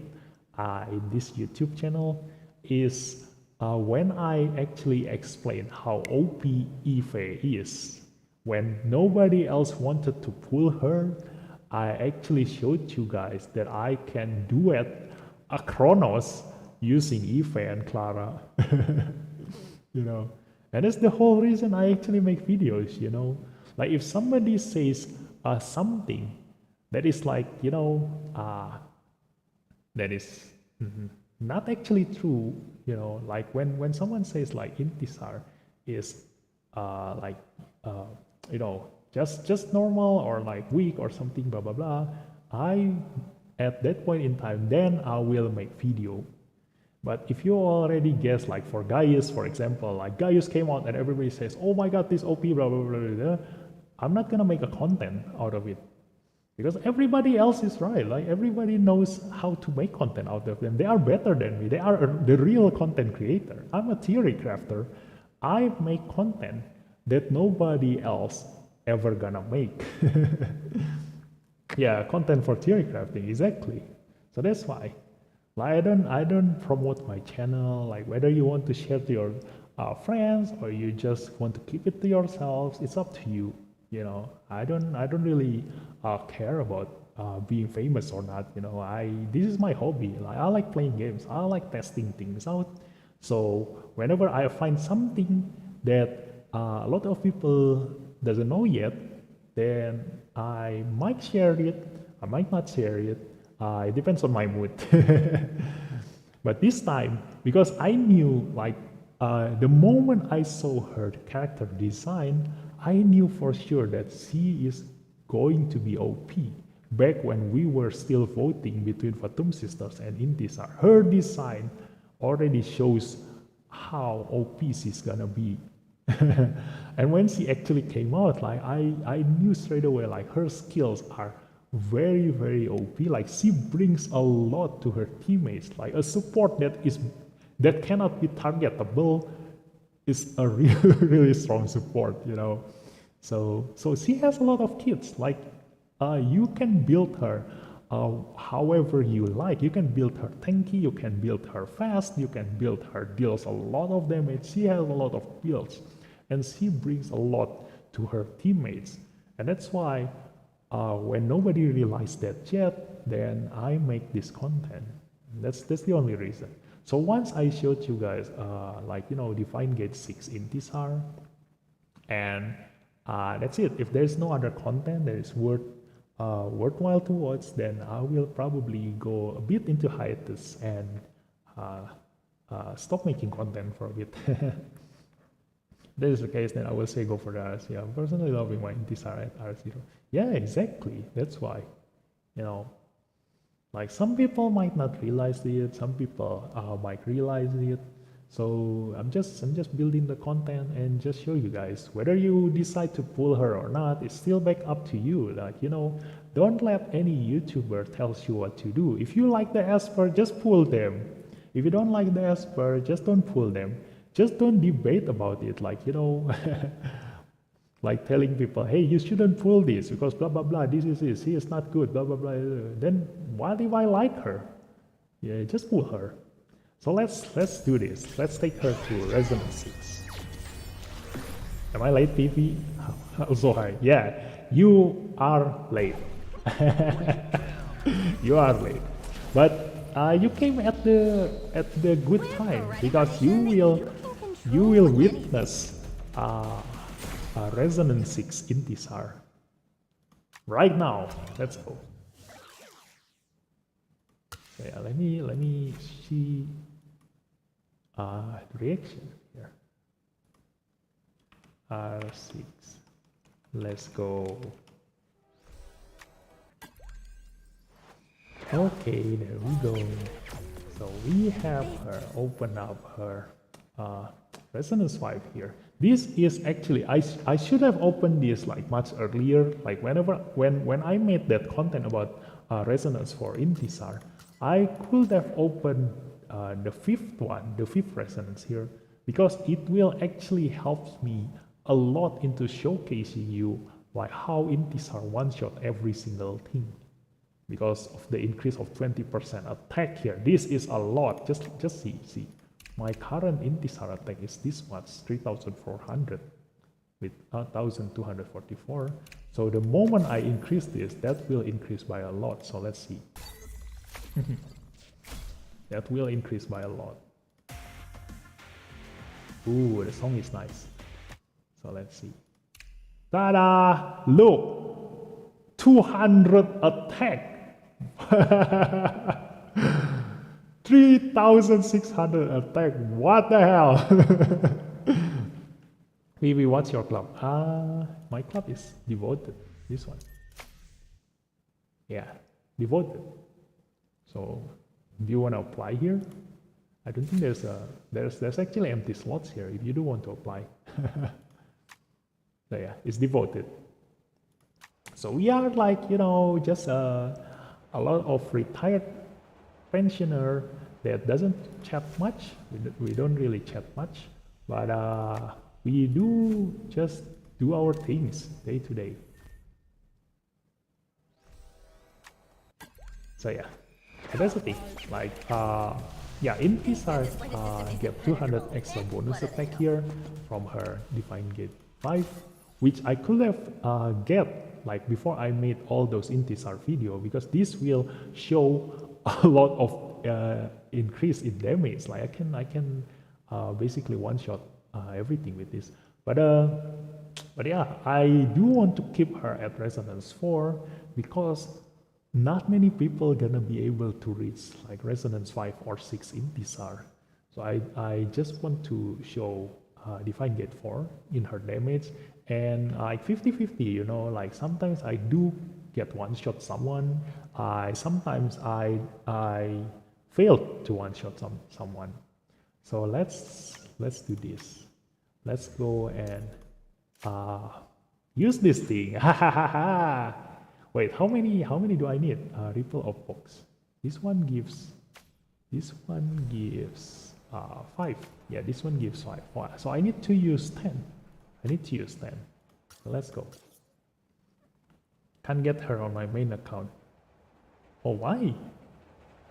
in this YouTube channel is when I actually explained how OP Ife is. When nobody else wanted to pull her, I actually showed you guys that I can duet a Chronos using Ife and Clara. You know, and that's the whole reason I actually make videos, you know. Like if somebody says something that is like, you know, that is not actually true, you know, like when someone says like Intisar is you know, just normal or like weak or something, blah blah blah, I at that point in time then I will make video. But if you already guess, like for Gaius, for example, like Gaius came out and everybody says, oh my god, this OP, blah, blah, blah, blah, blah, I'm not gonna make a content out of it. Because everybody else is right, like everybody knows how to make content out of them. They are better than me, they are the real content creator. I'm a theory crafter. I make content that nobody else ever gonna make. Yeah, content for theory crafting, exactly. So that's why. Like I don't promote my channel, like whether you want to share to your friends or you just want to keep it to yourselves, it's up to you. You know, I don't really care about being famous or not. You know, this is my hobby. Like I like playing games. I like testing things out. So whenever I find something that a lot of people doesn't know yet, then I might share it. I might not share it. It depends on my mood. But this time, because I knew, like, the moment I saw her character design, I knew for sure that she is going to be OP. Back when we were still voting between Fatum Sisters and Intisar, her design already shows how OP she's gonna be. And when she actually came out, like I knew straight away, like her skills are very, very OP. Like she brings a lot to her teammates. Like a support that cannot be targetable is a really, really strong support, you know. So she has a lot of kits. Like you can build her however you like. You can build her tanky, you can build her fast, you can build her deals a lot of damage. She has a lot of builds, and she brings a lot to her teammates. And that's why when nobody realized that yet, then I make this content. That's the only reason. So once I showed you guys, like, you know, Divine Gate 6 Intisar, and that's it. If there's no other content that is worthwhile to watch, then I will probably go a bit into hiatus and stop making content for a bit. If that is the case, then I will say go for the RC. I'm personally loving my Intisar at R0. Yeah, exactly. That's why. You know, like some people might not realize it, some people might realize it. So I'm just building the content and just show you guys. Whether you decide to pull her or not, it's still back up to you. Like, you know, don't let any YouTuber tells you what to do. If you like the Esper, just pull them. If you don't like the Esper, just don't pull them. Just don't debate about it. Like, you know, like telling people, hey, you shouldn't pull this because blah, blah, blah, this is this, he is not good, blah, blah, blah. Then why do I like her? Yeah, just pull her. So let's do this. Let's take her to Resonance 6. Am I late, PP? Oh, sorry. Yeah, you are late. You are late. But you came at the good time, because you will witness Resonance 6 Intisar right now. Let's go. So yeah, let me see the reaction here. R6. Let's go. Okay, there we go. So we have her open up her Resonance 5 here. This is actually, I should have opened this like much earlier. Like when I made that content about Resonance for Intisar, I could have opened the fifth one, the fifth resonance here, because it will actually help me a lot into showcasing you like how Intisar one-shot every single thing. Because of the increase of 20% attack here, this is a lot. Just see. My current Intisar attack is this much, 3,400 with 1,244. So the moment I increase this, that will increase by a lot. So let's see. That will increase by a lot. Ooh, the song is nice. So let's see. Ta-da! Look! 200 attack! 3,600 attack! What the hell? Vivi, what's your club? My club is devoted. This one. Yeah, devoted. So, do you want to apply here? I don't think there's actually empty slots here if you do want to apply. So yeah, it's devoted. So we are like, you know, just a lot of retired pensioner that doesn't chat much. We don't really chat much, but we do just do our things day to day. So yeah, that's the thing. Like, yeah, Intisar get 200 extra bonus attack here from her Divine Gate 5, which I could have get like before I made all those Intisar video, because this will show a lot of increase in damage. Like I can basically one shot everything with this. But yeah, I do want to keep her at Resonance 4 because not many people gonna be able to reach like Resonance 5 or 6 Intisar. So I just want to show Divine Gate 4 in her damage, and like 50-50, you know, like sometimes I do get one shot someone, sometimes I fail to one shot someone. So let's do this. Let's go and use this thing. Wait, how many do I need? Ripple of Box. This one gives 5. Yeah, this one gives 5. So I need to use 10. So let's go. Can't get her on my main account. Oh, why?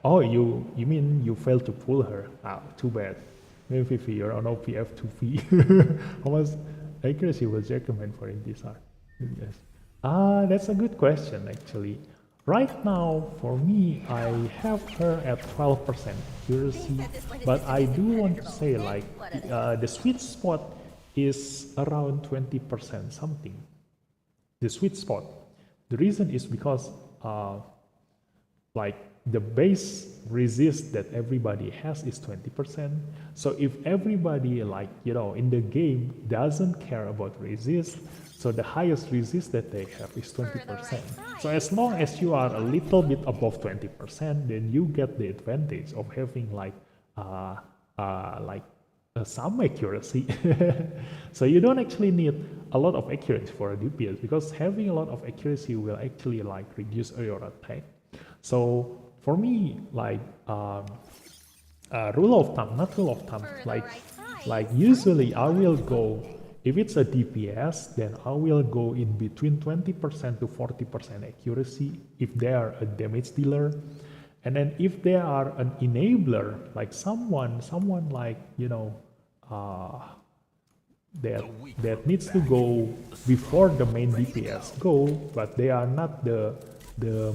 Oh, you mean you failed to pull her? Too bad. Maybe if you're on OPF 2P. How much accuracy was recommend for Intisar? Yes. That's a good question actually. Right now, for me, I have her at 12% accuracy, but I do want to say like the sweet spot is around 20% something. The sweet spot. The reason is because like the base resist that everybody has is 20%. So if everybody, like, you know, in the game doesn't care about resist, so the highest resist that they have is 20%. So as long as you are a little bit above 20%, then you get the advantage of having like some accuracy. So you don't actually need a lot of accuracy for a DPS, because having a lot of accuracy will actually like reduce your attack. So for me, like rule of thumb, not rule of thumb, like usually I will go, if it's a DPS, then I will go in between 20% to 40% accuracy if they are a damage dealer. And then if they are an enabler, like someone like, you know, that needs to go before the main DPS go, but they are not the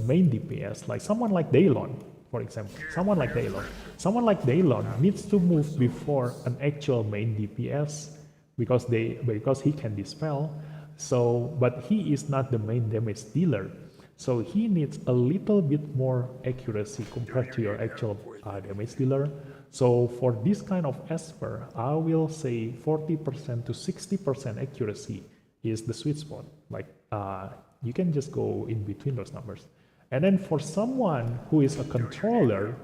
main DPS, like someone like Daylon, for example. Someone like Daylon needs to move before an actual main DPS because he can dispel. So, but he is not the main damage dealer. So he needs a little bit more accuracy compared to your actual damage dealer. So for this kind of Esper, I will say 40% to 60% accuracy is the sweet spot. Like you can just go in between those numbers. And then for someone who is a controller,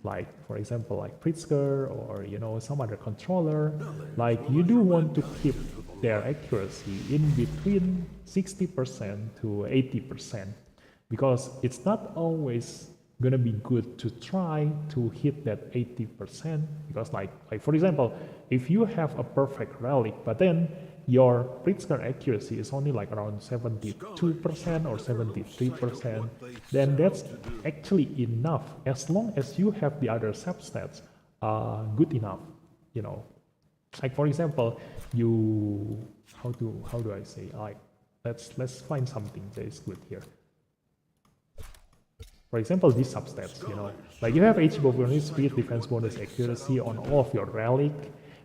like for example like Pritzker or, you know, some other controller, like you do want to keep their accuracy in between 60% to 80%, because it's not always gonna be good to try to hit that 80%, because like for example, if you have a perfect relic, but then your critical accuracy is only like around 72% or 73%, then that's actually enough as long as you have the other substats good enough, you know. Like for example, you how do I say, like let's find something that is good here. For example, these substats, you know, like you have HP bonus, speed, defense bonus, accuracy on all of your relic,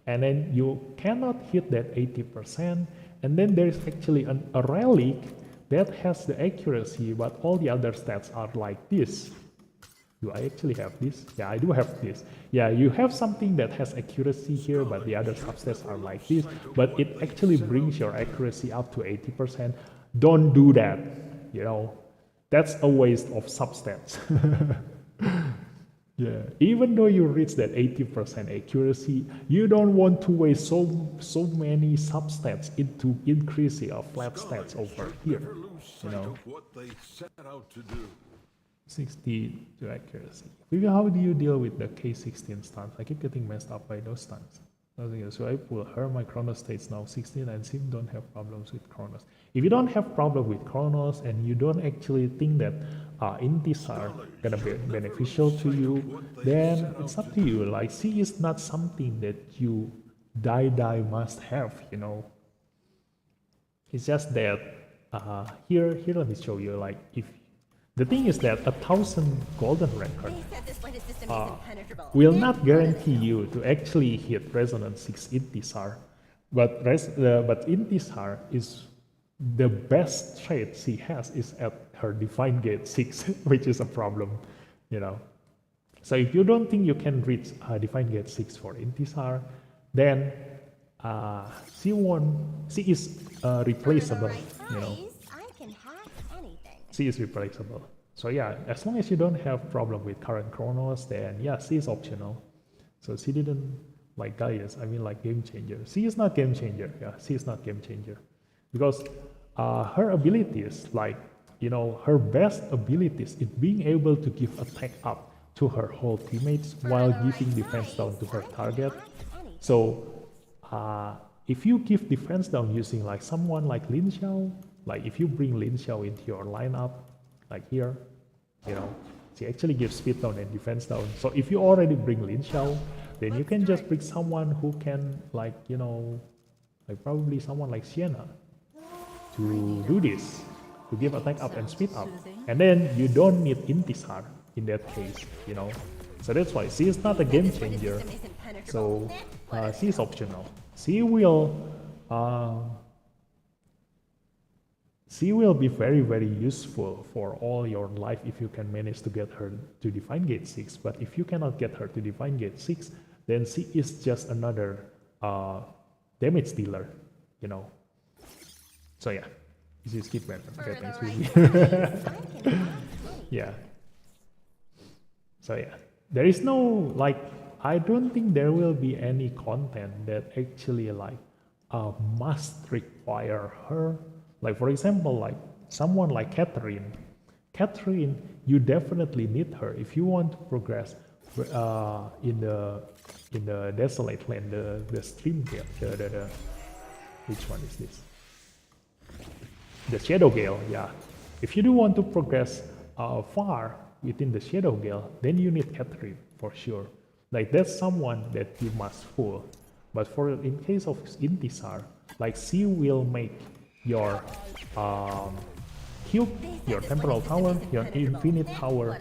and then you cannot hit that 80%, and then there is actually a relic that has the accuracy, but all the other stats are like this. Do I actually have this? Yeah, I do have this. Yeah, you have something that has accuracy here, but the other substats are like this, but it actually brings your accuracy up to 80%. Don't do that, you know. That's a waste of substats. Yeah, even though you reach that 80% accuracy, you don't want to waste so many substats into increasing your flat stats over here, you know. 60 to accuracy. Maybe how do you deal with the K16 stuns? I keep getting messed up by those stuns. So I pull her, my Chronos states now 16, and Sim don't have problems with Chronos. If you don't have problem with Chronos and you don't actually think that Intisar gonna be beneficial to you, then it's up to you. Like, C is not something that you die must have, you know. It's just that here let me show you. Like, if the thing is that 1,000 golden record will not guarantee you to actually hit Resonance 6 Intisar, but Intisar is the best trait she has is at her Divine Gate 6, which is a problem, you know. So if you don't think you can reach Divine Gate 6 for Intisar, then she is replaceable, you know. C is replaceable. So yeah, as long as you don't have problem with current Chronos, then yeah, C is optional. So C didn't like Gaius, I mean like game changer. C is not game changer, yeah, C is not game changer. Because her abilities, like, you know, her best abilities is being able to give attack up to her whole teammates while giving defense down to her target. So if you give defense down using like someone like Lin Xiao, like if you bring Lin Xiao into your lineup, like here, you know, she actually gives speed down and defense down. So if you already bring Lin Xiao, then you can just bring someone who can, like, you know, like probably someone like Sienna to do this, to give attack up and speed up. And then you don't need Intisar in that case, you know. So that's why she is not a game changer. So she is optional. She will be very, very useful for all your life if you can manage to get her to Divine Gate 6. But if you cannot get her to Divine Gate 6, then she is just another damage dealer, you know. So yeah, this is Kid Man. Okay, thanks, Ruby. Yeah. So yeah, there is no, like, I don't think there will be any content that actually like must require her. Like for example, like someone like Catherine, you definitely need her if you want to progress in the Dislyte land, the stream here, the which one is this? The Shadow Gale, yeah. If you do want to progress far within the Shadow Gale, then you need Catherine for sure. Like that's someone that you must pull. But for in case of Intisar, like she will make your cube, your temporal tower, your infinite tower,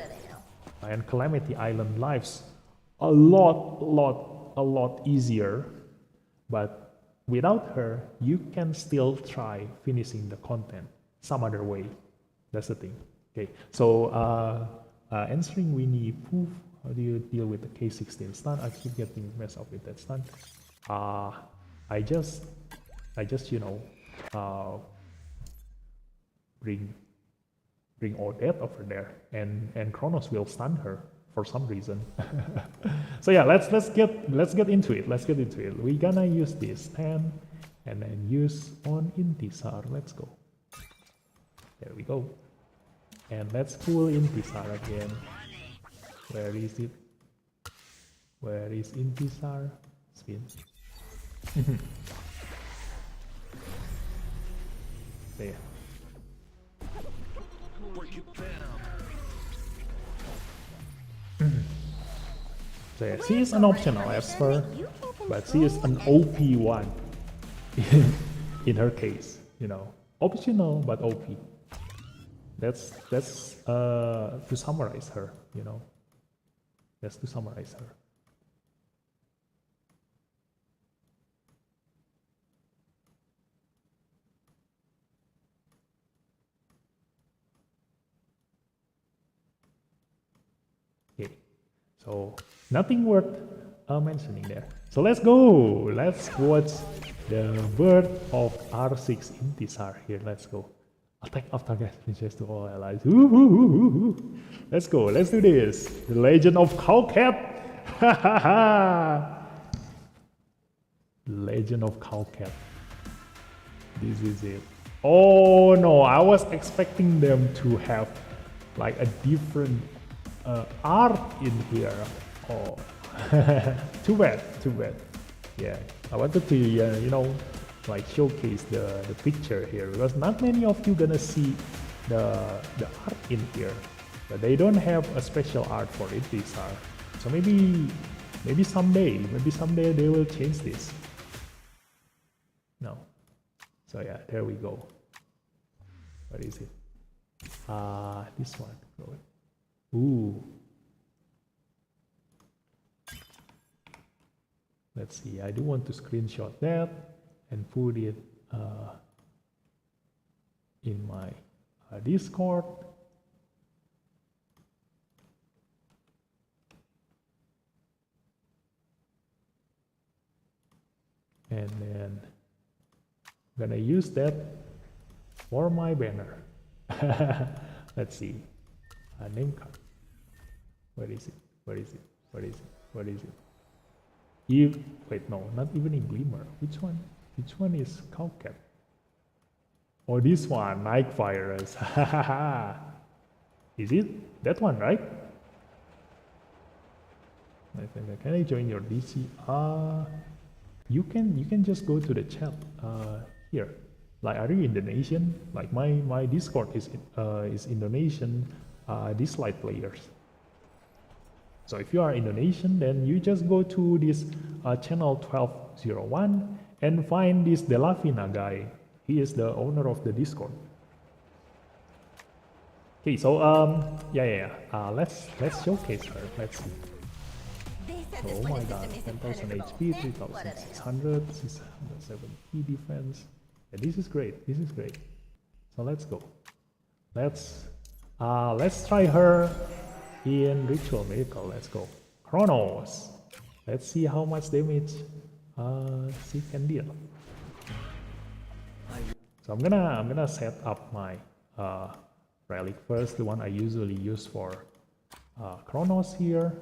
and Calamity Island lives a lot easier. But without her, you can still try finishing the content some other way. That's the thing. Okay, so answering Winnie Pooh, how do you deal with the K16 stun? I keep getting messed up with that stun. I just you know, bring Odette over there, and Chronos will stun her for some reason. So yeah, let's get into it. Let's get into it. We're gonna use this 10 and then use on Intisar. Let's go. There we go. And let's pull Intisar again. Where is it? Where is Intisar? Spin. There. So yeah, she is an optional Esper, but she is an OP one in her case, you know. Optional but OP. That's to summarize her, you know. That's to summarize her. Okay, so nothing worth mentioning there. So let's go. Let's watch the birth of R6 Intisar here. Let's go. Attack of target princess to all allies. Let's go. Let's do this. The Legend of Cowcat. Legend of Cowcat. This is it. Oh no! I was expecting them to have like a different art in here. Oh, too bad. Too bad. Yeah, I wanted to you know, like showcase the picture here because not many of you gonna see the art in here, but they don't have a special art for Intisar. So maybe someday they will change this. No. So yeah, there we go. What is it? This one. Ooh. Let's see. I do want to screenshot that and put it in my Discord. And then I'm gonna use that for my banner. Let's see. Name card. Where is it? Where is it? Where is it? Where is it? Wait, no, not even in Glimmer. Which one? Which one is Cowcat? Oh, this one, Night Virus. Is it that one, right? Can I join your DC? You can just go to the chat here. Like, are you Indonesian? Like my Discord is Indonesian Dislyte players. So if you are Indonesian, then you just go to this channel 1201 and find this Delavina guy. He is the owner of the Discord. Okay, so let's showcase her. Let's see. Oh my god, 10,000 HP, 3,600, 670 defense. Yeah, this is great. This is great. So let's go. Let's try her in Ritual Miracle. Let's go. Chronos. Let's see how much damage she can deal. So I'm gonna set up my relic first, the one I usually use for Chronos here.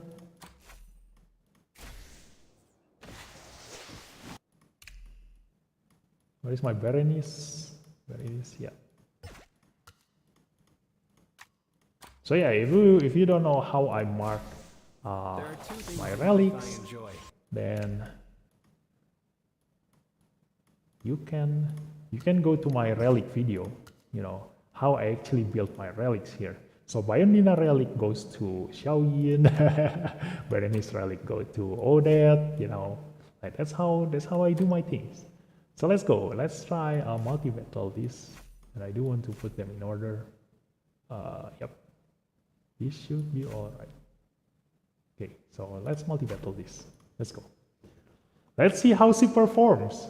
Where is my Berenice? Berenice, yeah. So yeah, if you don't know how I mark my relics, then you can go to my relic video. You know how I actually built my relics here. So Bayonina relic goes to Xiaoyin, Berenice relic go to Odette. You know, like that's how I do my things. So let's go. Let's try multi-battle this, and I do want to put them in order. Yep. This should be alright. Okay, so let's multi-battle this. Let's go. Let's see how she performs.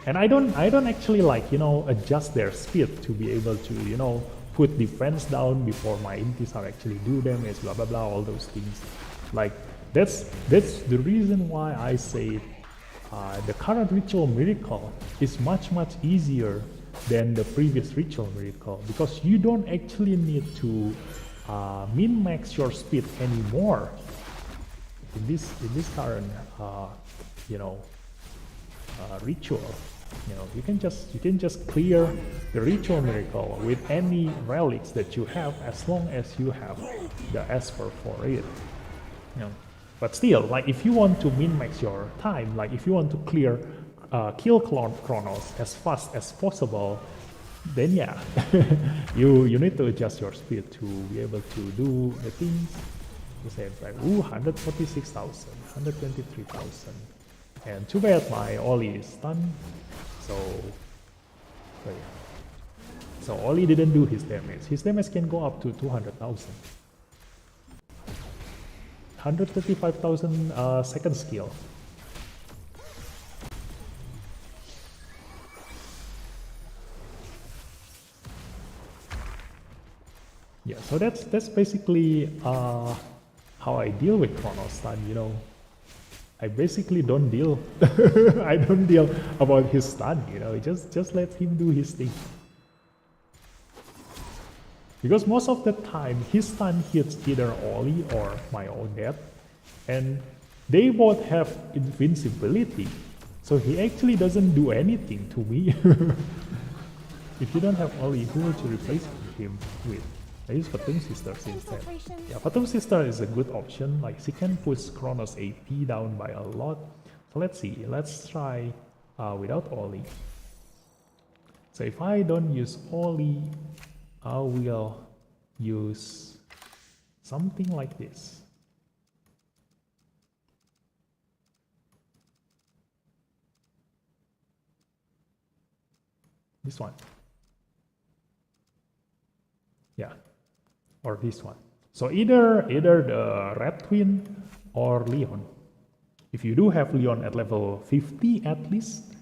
And I don't actually like, you know, adjust their speed to be able to, you know, put defense down before my Intisar actually do damage, blah blah blah, all those things. Like that's the reason why I say the current Ritual Miracle is much easier than the previous Ritual Miracle, because you don't actually need to min-max your speed anymore in this current you know, ritual. You know, you can just clear the ritual miracle with any relics that you have, as long as you have the Esper for it. You know, but still, like if you want to min-max your time, like if you want to kill Chronos as fast as possible, then yeah, you need to adjust your speed to be able to do the things. You say it's like, ooh, 146,000, 123,000. And too bad my Oli is stunned. So yeah. So Oli didn't do his damage. His damage can go up to 200,000. 135,000 second skill. Yeah, so that's basically how I deal with Chronos stun, you know. I basically don't deal I don't deal about his stun, you know, just let him do his thing. Because most of the time his stun hits either Oli or my own death, and they both have invincibility, so he actually doesn't do anything to me. If you don't have Oli, who would you replace him with? I use Fatum Sisters instead. Yeah, Fatum Sister is a good option, like she can push Chronos AP down by a lot. So let's see, let's try without Oli. So if I don't use Oli, I will use something like this. This one. Yeah. Or this one. So either the Red Twin or Leon. If you do have Leon at level 50 at least,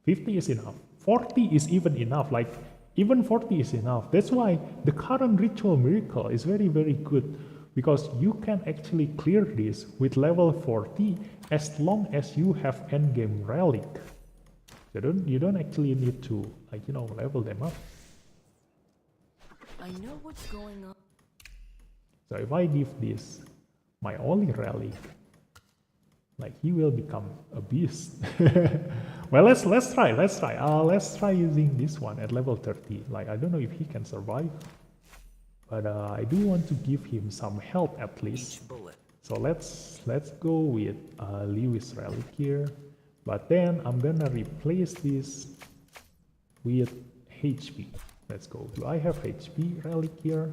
50 is enough. 40 is even enough, like even 40 is enough. That's why the current Ritual Miracle is very, very good, because you can actually clear this with level 40 as long as you have endgame relic. You don't actually need to, like, you know, level them up. I know what's going on. So if I give this my only relic, like he will become a beast. Well, let's try. Let's try using this one at level 30. Like I don't know if he can survive, but I do want to give him some help at least. So let's go with Lewis relic here, but then I'm gonna replace this with HP. Let's go. Do I have HP relic here?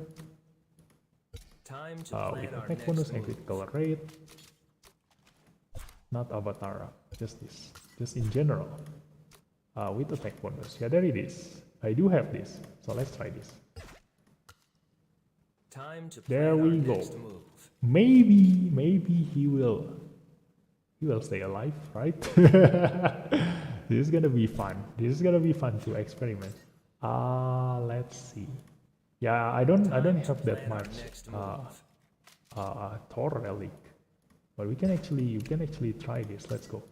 Time to plan With our attack next bonus and move. critical rate. Not Avatar, just this. Just in general. With attack bonus. Yeah, there it is. I do have this. So let's try this. Time to plan There we our go. next move. Maybe he will stay alive, right? This is gonna be fun. This is gonna be fun to experiment. Let's see. Yeah, I don't have that much Thor relic, but you can actually try this. Let's go.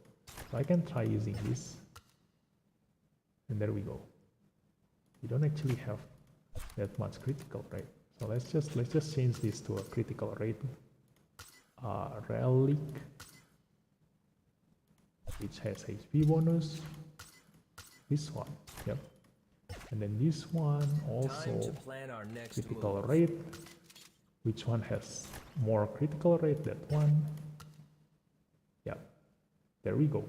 So I can try using this, and there we go. You don't actually have that much critical rate, so let's just change this to a critical rate relic, which has HP bonus. This one, yep. And then this one also critical move. rate. Which one has more critical rate? That one. Yeah, there we go.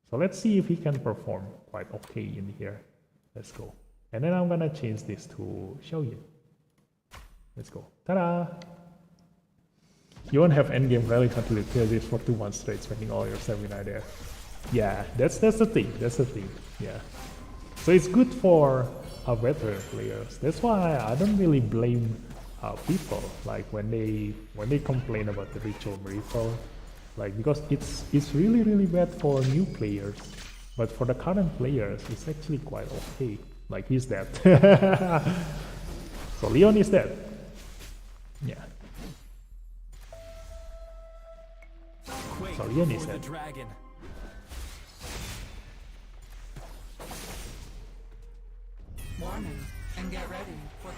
So let's see if he can perform quite okay in here. Let's go. And then I'm gonna change this to Xiaoyin. Let's go. Ta-da! You won't have endgame relic until you kill this for 2 months straight, spending all your stamina there. Yeah, that's the thing. That's the thing. Yeah. So it's good for veteran players. That's why I don't really blame people like when they complain about the ritual miracle, like because it's really bad for new players, but for the current players it's actually quite okay. Like he's dead. So Leon is dead. Yeah. So Leon is dead.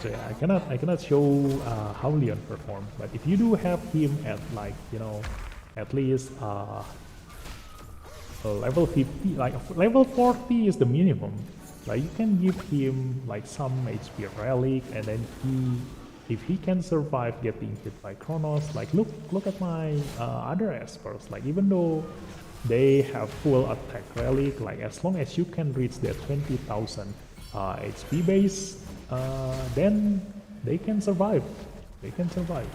So yeah, I cannot show how Leon performed, but if you do have him at like, you know, at least level 50, like level 40 is the minimum. Like you can give him like some HP relic, and then if he can survive getting hit by Chronos, like look at my other Espers. Like even though they have full attack relic, like as long as you can reach their 20,000 HP base, then they can survive. They can survive.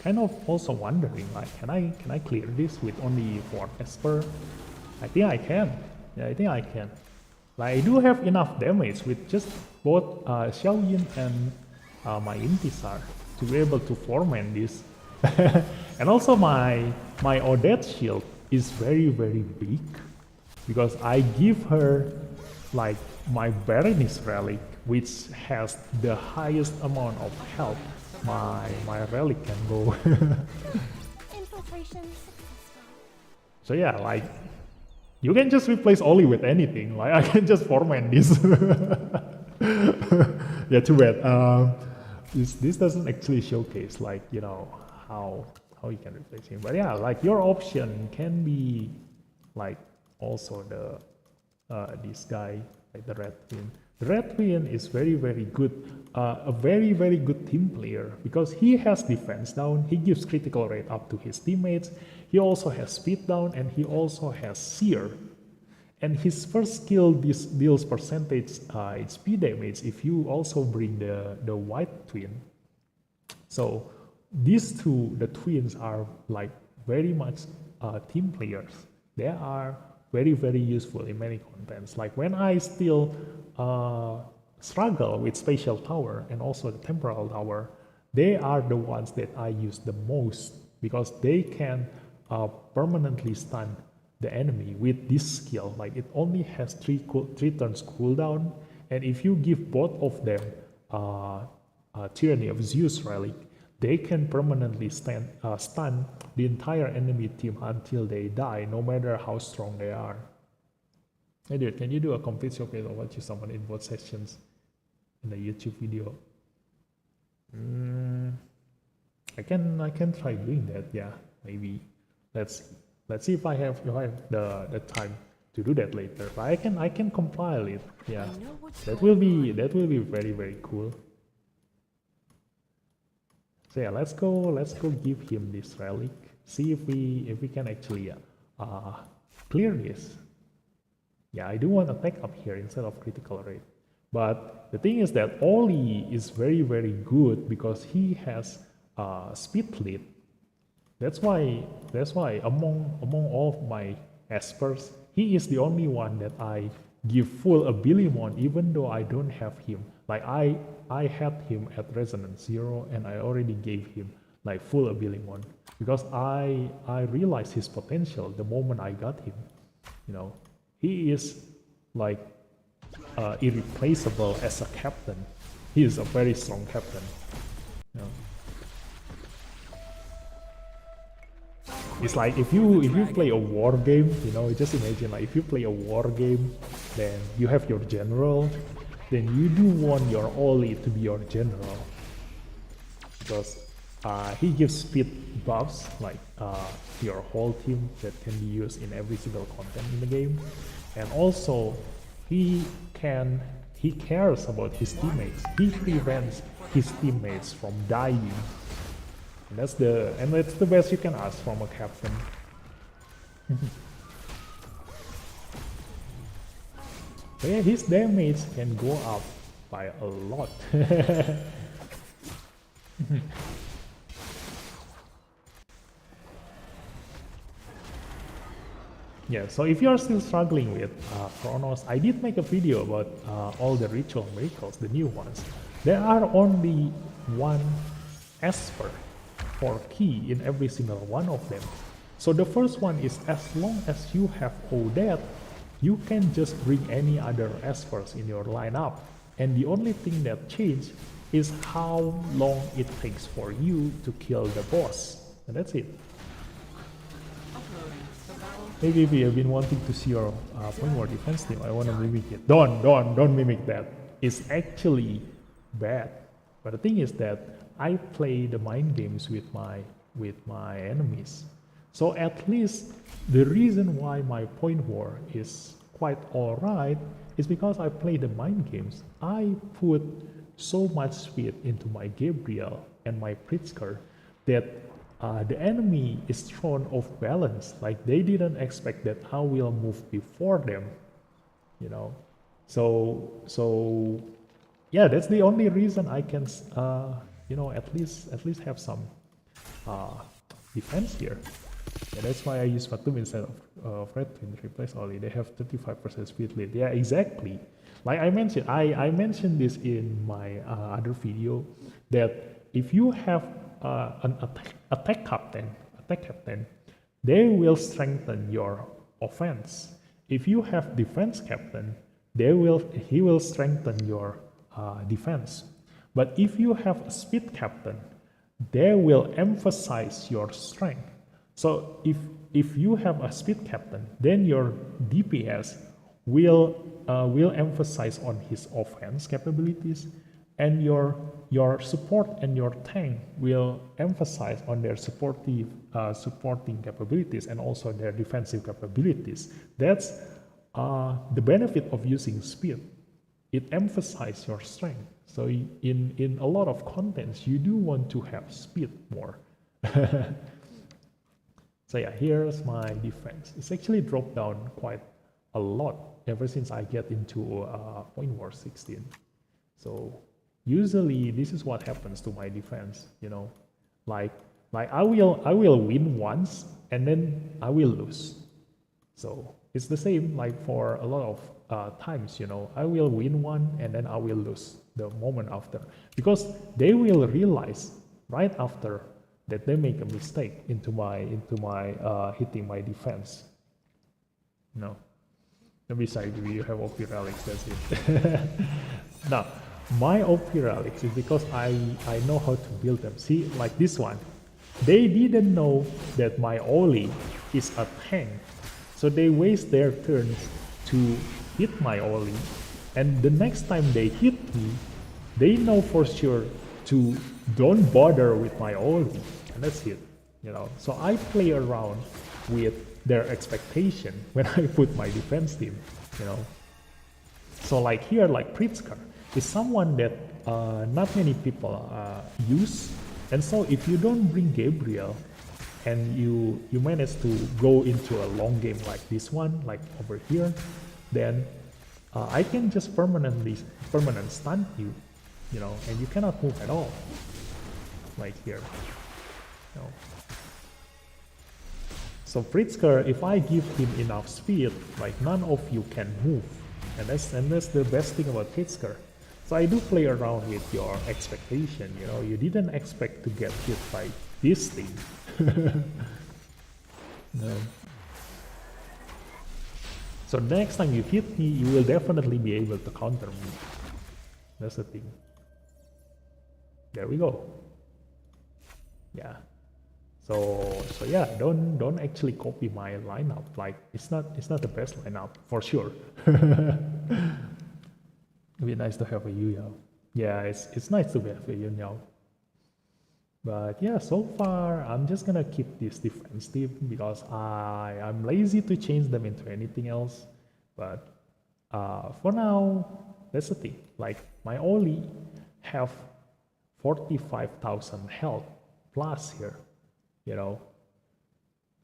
Kind of also wondering, like, can I clear this with only 4 Esper? I think I can. Yeah, I think I can. Like, I do have enough damage with just both Xiaoyin and my Intisar to be able to foreman this. And also my Odette shield is very big, because I give her like my Berenice relic, which has the highest amount of health my relic can go. Infiltration successful. So yeah, like you can just replace Oli with anything. Like I can just format this. Yeah, too bad. This doesn't actually showcase like, you know, how you can replace him. But yeah, like your option can be like also the this guy, like the Red Twin. The Red Twin is very good, a very good team player, because he has defense down, he gives critical rate up to his teammates, he also has speed down, and he also has seer. And his first skill deals percentage HP damage if you also bring the White Twin. So these two, the twins, are like very much team players. They are very useful in many contents. Like when I still struggle with Spatial Tower and also the Temporal Tower, they are the ones that I use the most, because they can permanently stun the enemy with this skill. Like it only has 3 turns cooldown, and if you give both of them Tyranny of Zeus relic, they can permanently stun the entire enemy team until they die, no matter how strong they are. Hey dude, can you do a complete showcase of what you summon in both sessions in the YouTube video? I can try doing that. Yeah, maybe. Let's see if I have the time to do that later. But I can compile it. Yeah, that will be very cool. So yeah, let's go give him this relic. See if we can actually clear this. Yeah, I do want attack up here instead of critical rate. But the thing is that Oli is very good because he has speed lead. That's why among all of my Espers, he is the only one that I give full Abilimon, even though I don't have him. Like I had him at Resonance 0 and I already gave him like full Abilimon, because I realized his potential the moment I got him. You know, he is like irreplaceable as a captain. He is a very strong captain. You know. It's like if you play a war game, you know, just imagine like if you play a war game, then you have your general, then you do want your Oli to be your general, because he gives speed buffs like to your whole team that can be used in every single content in the game, and also he cares about his teammates. He prevents his teammates from dying. And that's the best you can ask from a captain. But yeah, his damage can go up by a lot. Yeah, so if you are still struggling with Chronos, I did make a video about all the ritual miracles, the new ones. There are only one Esper for key in every single one of them. So the first one is, as long as you have Odette, you can just bring any other Espers in your lineup. And the only thing that changed is how long it takes for you to kill the boss. And that's it. Maybe if you have been wanting to see your point war defense team, I want to mimic it. Don't mimic that. It's actually bad. But the thing is that I play the mind games with my enemies. So at least the reason why my point war is quite alright is because I play the mind games. I put so much speed into my Gabriel and my Pritzker that the enemy is thrown off balance. Like they didn't expect that I will move before them, you know. So yeah, that's the only reason I can, at least have some defense here. Yeah, that's why I use Fatum instead of Red Twin to replace Oli. They have 35% speed lead. Yeah, exactly. Like I mentioned, I mentioned this in my other video that if you have an attack captain, they will strengthen your offense. If you have defense captain, he will strengthen your defense. But if you have a speed captain, they will emphasize your strength. So if you have a speed captain, then your DPS will emphasize on his offense capabilities, and your support and your tank will emphasize on their supporting capabilities and also their defensive capabilities. That's the benefit of using speed. It emphasizes your strength. So in a lot of contents, you do want to have speed more. So yeah, here's my defense. It's actually dropped down quite a lot ever since I get into Point War 16. So usually this is what happens to my defense, like I will win once and then I will lose. So it's the same like for a lot of times, I will win one and then I will lose the moment after, because they will realize right after that they make a mistake into my hitting my defense. No. Besides, you have OP relics, that's it. Now, my OP relics is because I know how to build them. See, like this one. They didn't know that my Oli is a tank. So they waste their turns to hit my Oli. And the next time they hit me, they know for sure to don't bother with my Oli. And that's it. So I play around with their expectation when I put my defense team, So like here, like Pritzker is someone that not many people use. And so if you don't bring Gabriel and you manage to go into a long game like this one, like over here, then I can just permanent stun you, and you cannot move at all, like here. So Pritzker, if I give him enough speed, like none of you can move, and that's the best thing about Pritzker. So I do play around with your expectation. You didn't expect to get hit by this thing. No. So next time you hit me, you will definitely be able to counter me. That's the thing. There we go. Yeah. So yeah, don't actually copy my lineup. Like it's not the best lineup for sure. It'd be nice to have a Yu Yao. Yeah, it's nice to have a Yu Yao. But yeah, so far I'm just gonna keep this defense team because I'm lazy to change them into anything else. But for now, that's the thing. Like my Oli have 45,000 health plus here.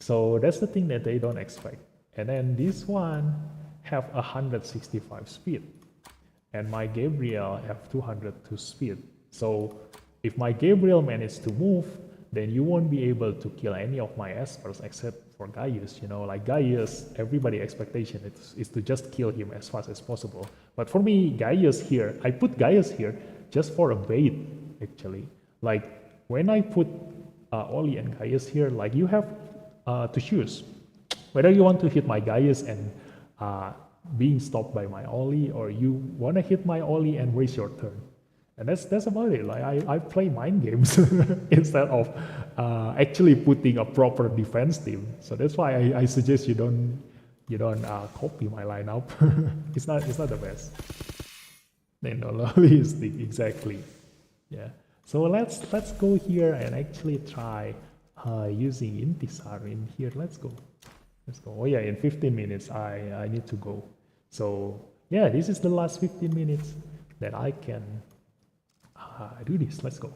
So that's the thing that they don't expect. And then this one have 165 speed, and my Gabriel have 202 speed. So if my Gabriel manages to move, then you won't be able to kill any of my Espers except for Gaius. Like Gaius, everybody's expectation is to just kill him as fast as possible. But for me, Gaius here, I put Gaius here just for a bait, actually. Like when I put Oli and Gaius here, like you have to choose whether you want to hit my Gaius and being stopped by my Oli, or you want to hit my Oli and waste your turn. And that's about it. Like I play mind games instead of actually putting a proper defense team. So that's why I suggest you don't copy my lineup. It's not the best. Logistic, exactly. Yeah. So let's go here and actually try using Intisar in here. Let's go. Oh yeah, in 15 minutes I need to go. So yeah, this is the last 15 minutes that I can do this. Let's go.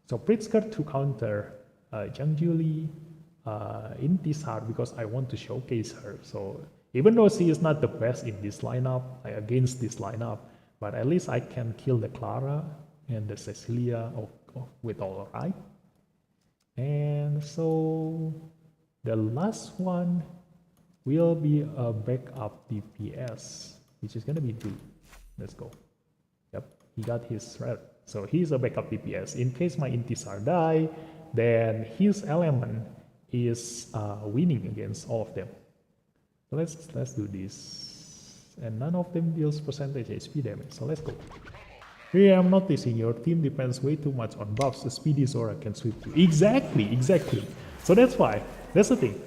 So Pritzker to counter Zhang Juli, Intisar, because I want to showcase her. So even though she is not the best in this lineup, against this lineup, but at least I can kill the Clara and the Cecilia with all right. And so the last one will be a backup DPS, which is gonna be Blue. Let's go. Yep, he got his red. So he's a backup DPS. In case my Intisar die, then his element is winning against all of them. So let's do this. And none of them deals percentage HP damage. So let's go. Here I'm noticing your team depends way too much on buffs. The speedy Zora can sweep you. Exactly. So that's why. That's the thing.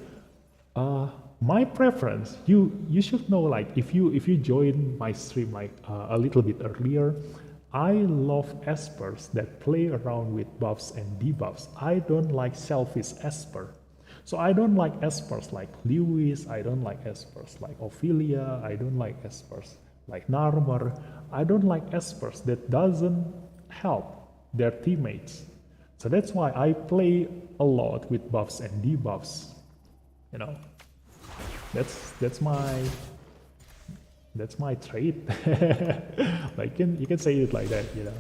My preference, you should know, like if you join my stream like a little bit earlier, I love Espers that play around with buffs and debuffs. I don't like selfish Esper. So I don't like Espers like Lewis, I don't like Espers like Ophelia, I don't like Espers like Narmer. I don't like Espers that doesn't help their teammates. So that's why I play a lot with buffs and debuffs. You know, that's my trait. Like you can say it like that, you know.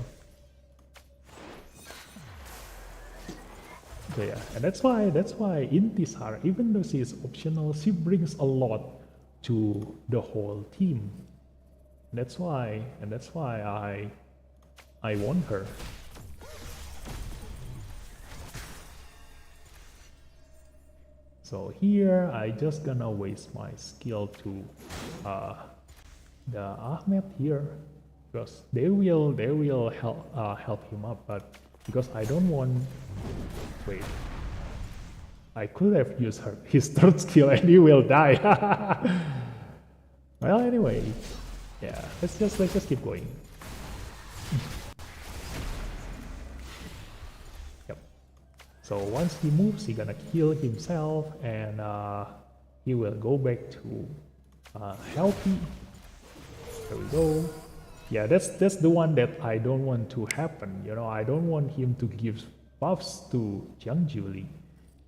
So yeah, and that's why Intisar, even though she is optional, she brings a lot to the whole team. That's why I want her. So here I just gonna waste my skill to the Ahmed here, because they will help him up, but because I don't want. Wait, I could have used his third skill and he will die. Well, anyway, yeah, let's just keep going. Yep. So once he moves, he's gonna kill himself, and he will go back to healthy. There we go. Yeah, that's the one that I don't want to happen. You know, I don't want him to give buffs to Zhang Juli,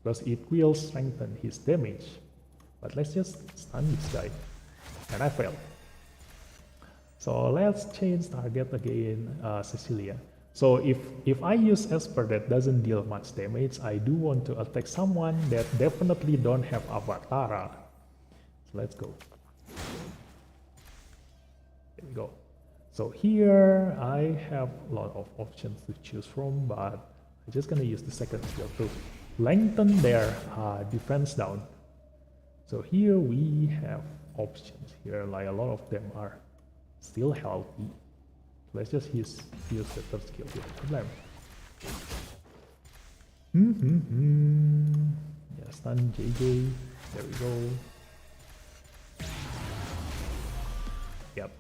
because it will strengthen his damage. But let's just stun this guy. And I failed. So let's change target again, Cecilia. So if I use Esper that doesn't deal much damage, I do want to attack someone that definitely don't have Avatara. So let's go. There we go. So here I have a lot of options to choose from, but I'm just gonna use the second skill to lengthen their defense down. So here we have options here, like a lot of them are still healthy. Let's just use the third skill with problem. Yeah, stun JJ. There we go. Yep.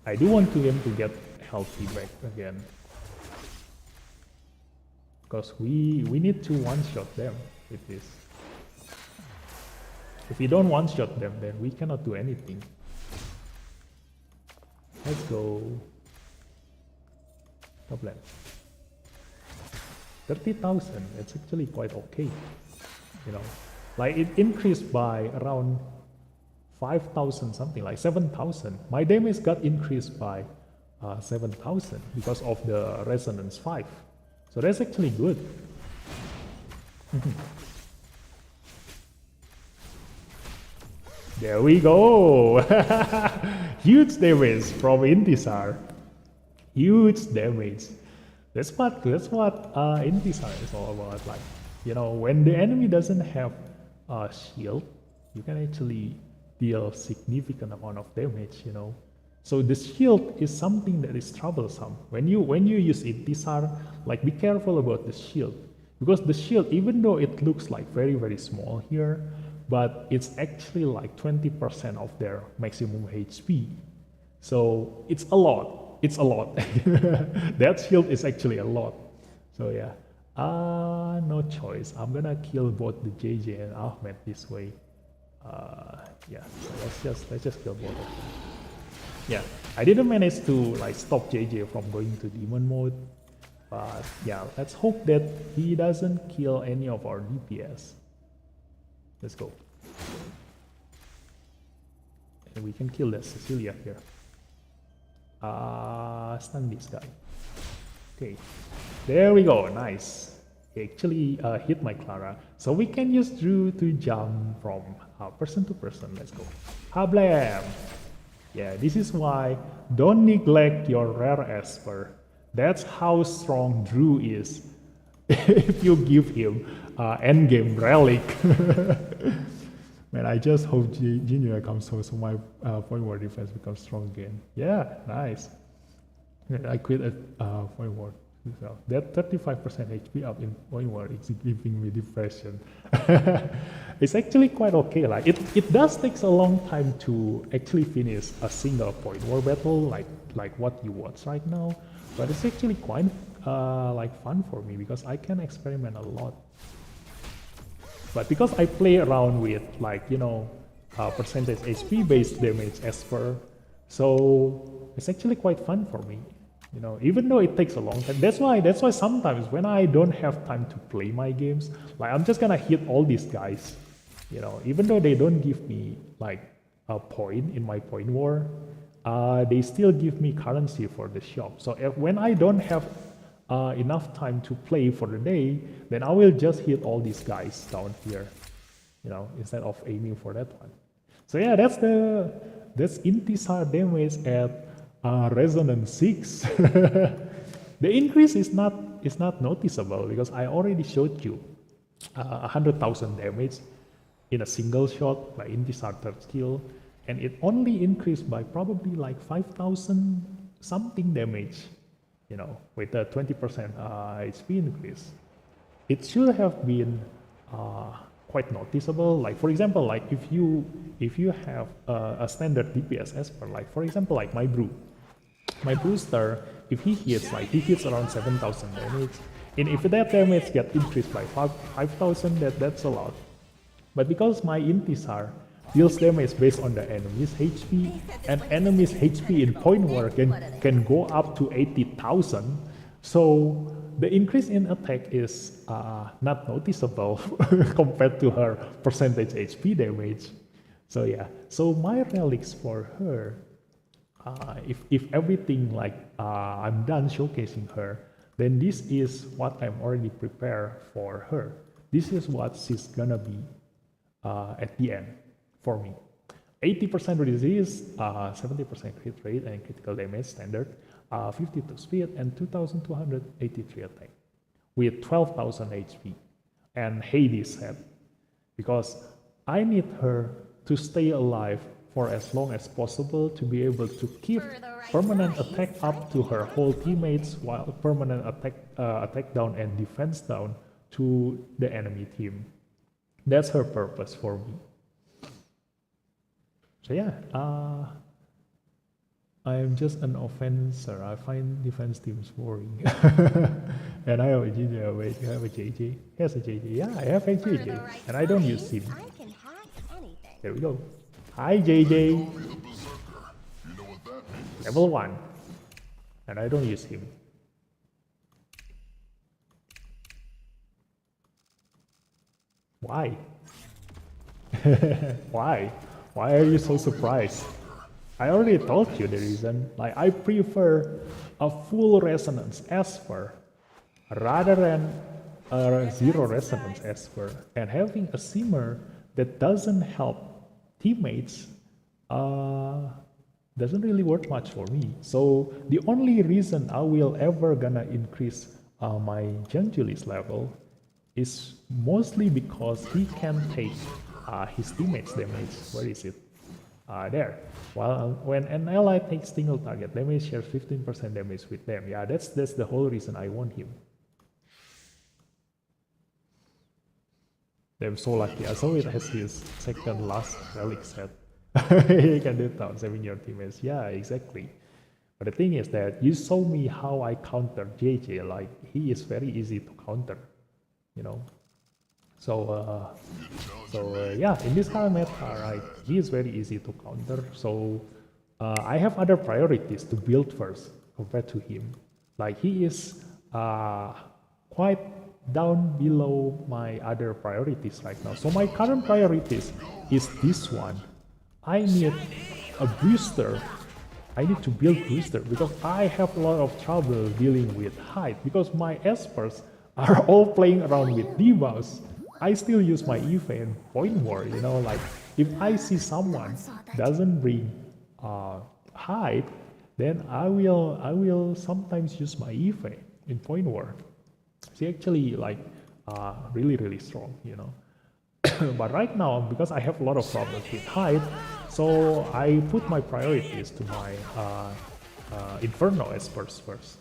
I do want him to get healthy back again, because we need to one-shot them with this. If we don't one-shot them, then we cannot do anything. Let's go. Top left. 30,000, it's actually quite okay. You know, like it increased by around 5,000 something, like 7,000. My damage got increased by 7,000 because of the resonance 5. So that's actually good. There we go. Huge damage from Intisar. Huge damage. That's what Intisar is all about. Like, you know, when the enemy doesn't have a shield, you can actually deal significant amount of damage, you know. So the shield is something that is troublesome. When you use Intisar, like be careful about the shield. Because the shield, even though it looks like very, very small here, but it's actually like 20% of their maximum HP. So it's a lot. It's a lot. That shield is actually a lot. So yeah, no choice. I'm gonna kill both the JJ and Ahmed this way. Yeah, so let's just kill both of them. Yeah, I didn't manage to like stop JJ from going to demon mode, but yeah, let's hope that he doesn't kill any of our DPS. Let's go. And we can kill that Cecilia here. Stun this guy. Okay, there we go, nice. He actually hit my Clara. So we can use Drew to jump from person to person. Let's go. Hablam! Yeah, this is why don't neglect your rare Esper. That's how strong Drew is. If you give him endgame relic. Man, I just hope Junior comes home so my point ward defense becomes strong again. Yeah, nice. I quit at point ward. So that 35% HP up in point ward is giving me depression. It's actually quite okay. Like it does takes a long time to actually finish a single point war battle like what you watch right now, but it's actually quite like fun for me because I can experiment a lot. But because I play around with like percentage HP based damage Esper, so it's actually quite fun for me. Even though it takes a long time. That's why sometimes when I don't have time to play my games, like I'm just gonna hit all these guys. Even though they don't give me like a point in my point war, they still give me currency for the shop. So when I don't have enough time to play for the day, then I will just hit all these guys down here, instead of aiming for that one. So yeah, that's Intisar damage at Resonance 6. The increase is not noticeable because I already showed you 100,000 damage in a single shot by Intisar third skill, and it only increased by probably like 5,000 something damage, with a 20% HP increase. It should have been quite noticeable. Like for example, like if you have a standard DPS Esper, like for example, like my Brewster, if he hits around 7,000 damage, and if that damage gets increased by 5,000, that's a lot. But because my Intisar deals damage based on the enemy's HP, and enemy's HP in point war can go up to 80,000, so the increase in attack is not noticeable compared to her percentage HP damage. So yeah, so my relics for her, if everything like I'm done showcasing her, then this is what I'm already prepared for her. This is what she's gonna be at the end for me. 80% resist, 70% crit rate and critical damage standard, 52 speed and 2,283 attack with 12,000 HP and Hades set, because I need her to stay alive for as long as possible to be able to keep permanent attack up to her whole teammates, while permanent attack down and defense down to the enemy team. That's her purpose for me. So yeah, I am just an offenser. I find defense teams boring. And I have a JJ. Wait, you have a JJ? Here's a JJ. Yeah, I have a JJ. And I don't use him. There we go. Hi, JJ. Level 1. And I don't use him. Why? Why? Why are you so surprised? I already told you the reason. Like, I prefer a full resonance Esper rather than a zero resonance Esper. And having a Simmer that doesn't help teammates doesn't really work much for me. So the only reason I will ever gonna increase my Janjulis level is mostly because he can take his teammates damage. Where is it? there. While when an ally takes single target damage, shares 15% damage with them. Yeah, that's the whole reason I want him. I'm so lucky. I saw it as his second last relic set. He can do that, saving your teammates. Yeah, exactly. But the thing is that you saw me how I counter JJ. Like, he is very easy to counter, you know. So yeah, in this current meta, right, he is very easy to counter. So I have other priorities to build first compared to him. Like, he is quite down below my other priorities right now. So my current priorities is this one. I need a booster. I need to build booster because I have a lot of trouble dealing with height because my Espers are all playing around with debuffs. I still use my EVA and point war, you know, like if I see someone doesn't bring height, then I will sometimes use my EVA in point war. She actually like really strong, you know. But right now, because I have a lot of problems with height, so I put my priorities to my Inferno Espers first.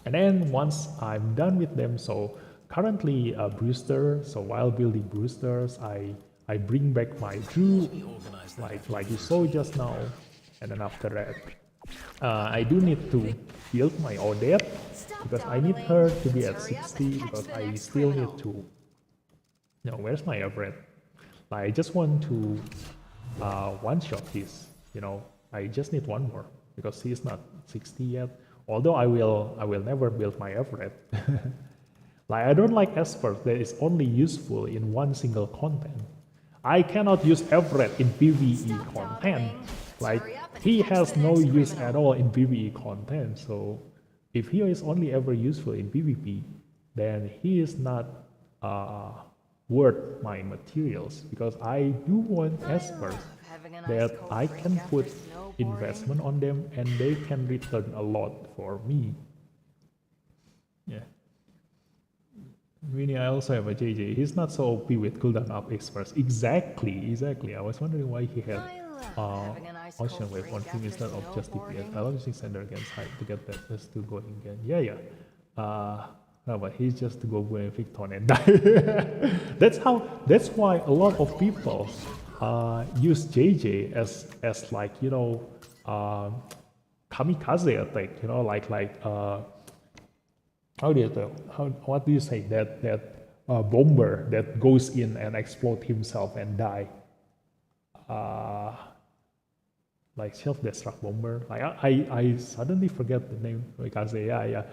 And then once I'm done with them, so currently a booster, so while building boosters, I bring back my Drew, like you saw just now, and then after that, I do need to build my Odette, because I need her to be at 60, because I still need to, where's my Everett? I just want to one-shot this, you know, I just need one more, because he's not 60 yet, although I will never build my Everett. Like, I don't like Esper that is only useful in one single content. I cannot use Everett in PvE content. Like, he has no use at all in PvE content, so if he is only ever useful in PvP, then he is not worth my materials, because I do want Espers that I can put investment on them and they can return a lot for me. Yeah. Winnie, I also have a JJ. He's not so OP with cooldown up experts. Exactly. I was wondering why he had Ocean Wave on him instead of just DPS. I love using Sender against Hype to get that just to go again. Yeah. No, but he's just to go with Victon and die. That's why a lot of people use JJ as like, you know, kamikaze attack, you know, like what do you say, that bomber that goes in and explode himself and die, like self-destruct bomber. Like I suddenly forget the name. Kamikaze.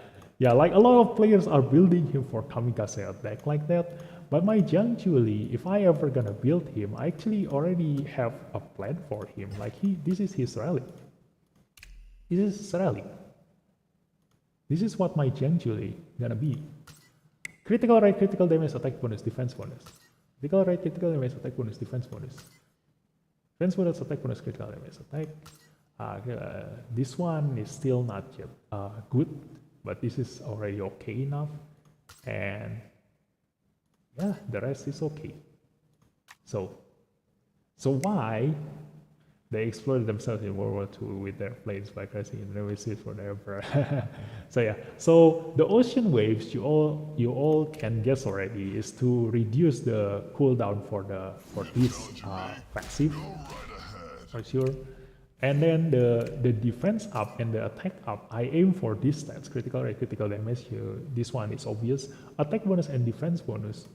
Yeah, like a lot of players are building him for kamikaze attack like that. But my Jiang Julie, if I ever gonna build him, I actually already have a plan for him. Like, this is his rally. This is what my Jiang Julie gonna be. Critical rate, critical damage, attack bonus, defense bonus. Critical rate, critical damage, attack bonus, defense bonus. Defense bonus, attack bonus, critical damage, attack. This one is still not yet good, but this is already okay enough. And yeah, the rest is okay. So why they exploited themselves in World War II with their planes by crashing in the seas for the Emperor. So yeah, so the ocean waves you all can guess already is to reduce the cooldown for this passive for sure. And then the defense up and the attack up, I aim for these stats: critical rate, critical damage. This one is obvious. Attack bonus and defense bonus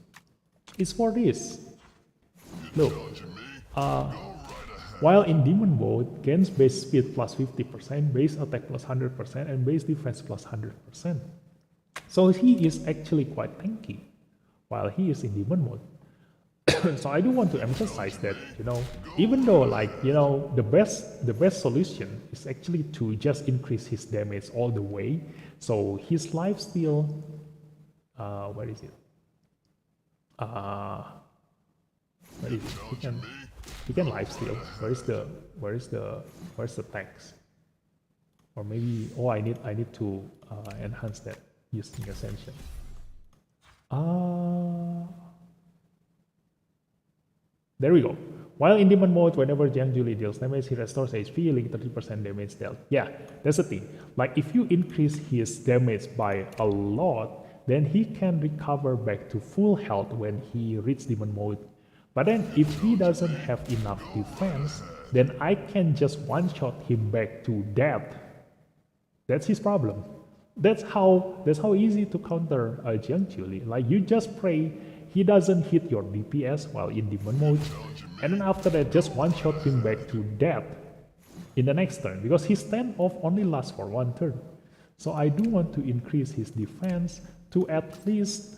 is for this. Look, while in Demon Mode, gains base speed plus 50%, base attack plus 100%, and base defense plus 100%. So he is actually quite tanky while he is in Demon Mode. So I do want to emphasize that, you know, even though, like, you know, the best solution is actually to just increase his damage all the way. So his lifesteal, where is it? Where is it? He can lifesteal. Where's the tax? Or maybe, I need to enhance that using Ascension. There we go. While in demon mode, whenever Jiang Julie deals damage, he restores HP, healing 30% damage dealt. Yeah, that's the thing. Like if you increase his damage by a lot, then he can recover back to full health when he reaches demon mode. But then if he doesn't have enough defense, then I can just one-shot him back to death. That's his problem. That's how easy to counter Jiang Julie. Like you just pray he doesn't hit your DPS while in demon mode, and then after that just one-shot him back to death in the next turn, because his standoff only lasts for one turn. So I do want to increase his defense to at least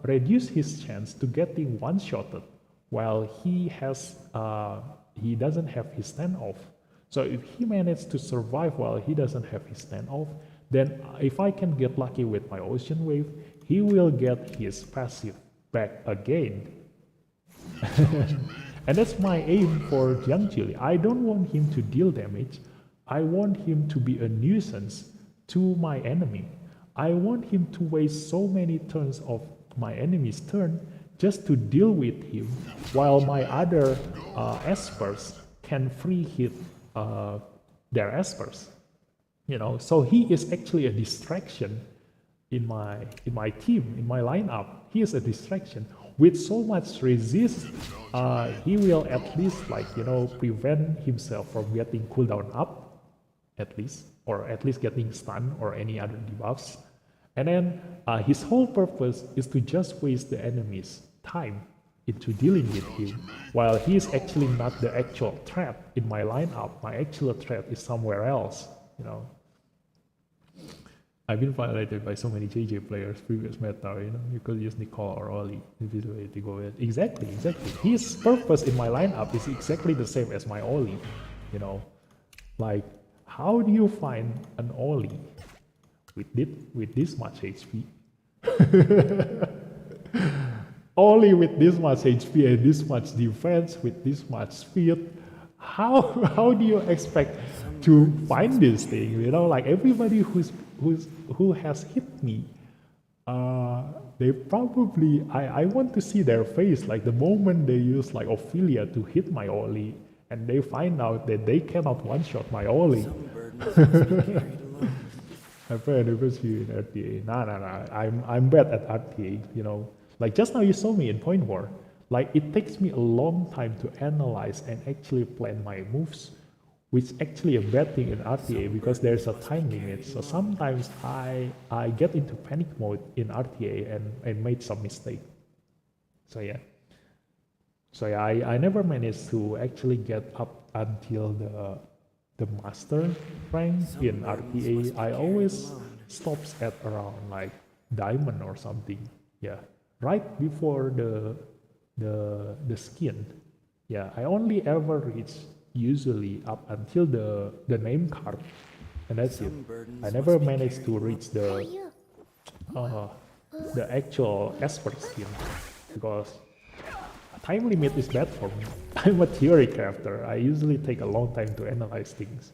reduce his chance to getting one-shotted while he doesn't have his standoff. So if he managed to survive while he doesn't have his standoff, then if I can get lucky with my Ocean Wave, he will get his passive back again. And that's my aim for Jiang Julie. I don't want him to deal damage. I want him to be a nuisance to my enemy. I want him to waste so many turns of my enemy's turn just to deal with him, while my other Espers can free hit their Espers. You know, so he is actually a distraction in my team, in my lineup. He is a distraction. With so much resist, he will at least, like, you know, prevent himself from getting cooldown up, at least, or at least getting stunned or any other debuffs. And then his whole purpose is to just waste the enemy's time into dealing with him, while he is actually not the actual threat in my lineup. My actual threat is somewhere else, you know. I've been violated by so many JJ players previous meta, you know. You could use Nicole or Oli to go with. Exactly. His purpose in my lineup is exactly the same as my Oli, you know. Like, how do you find an Oli with this much HP? Only with this much HP and this much defense, with this much speed. How do you expect to find this thing? You know, like everybody who has hit me, they probably, I want to see their face, like the moment they use like Ophelia to hit my Oli, and they find out that they cannot one-shot my Oli. I play anniversary in RTA. Nah. I'm bad at RTA, you know. Like just now you saw me in Point War. Like it takes me a long time to analyze and actually plan my moves, which actually a bad thing in RTA because there's a time limit. So sometimes I get into panic mode in RTA and made some mistake. So yeah. I never managed to actually get up until the master rank in RTA. I always stops at around like diamond or something. Yeah. Right before the skin. Yeah, I only ever reach usually up until the name card, and that's it. I never managed to reach the actual Esper skin because time limit is bad for me. I'm a theory crafter. I usually take a long time to analyze things.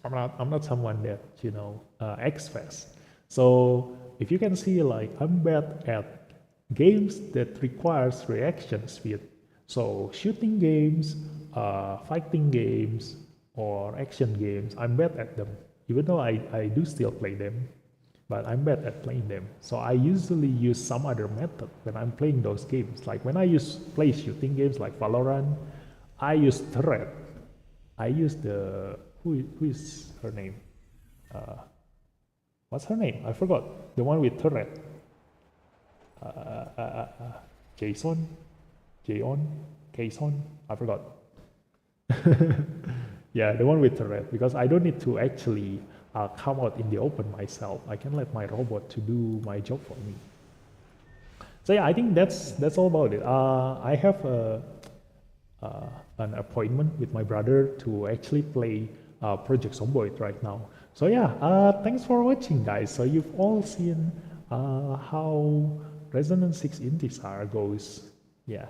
I'm not someone that, you know, acts fast. So if you can see, like, I'm bad at games that requires reaction speed. So shooting games, fighting games, or action games, I'm bad at them. Even though I do still play them, but I'm bad at playing them. So I usually use some other method when I'm playing those games. Like when I play shooting games like Valorant, I use turret. I use who is her name? What's her name? I forgot. The one with turret. Jason? I forgot. Yeah, the one with turret. Because I don't need to actually come out in the open myself. I can let my robot to do my job for me. So yeah, I think that's all about it. I have an appointment with my brother to actually play Project Zomboid right now. So yeah, thanks for watching, guys. So you've all seen how Resonance 6 Intisar goes. Yeah.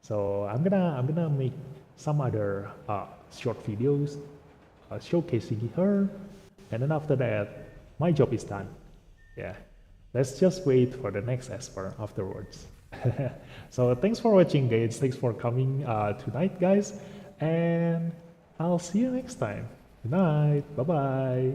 So I'm gonna make some other short videos showcasing her, and then after that, my job is done. Yeah. Let's just wait for the next Esper afterwards. So thanks for watching, guys. Thanks for coming tonight, guys. And I'll see you next time. Good night. Bye bye.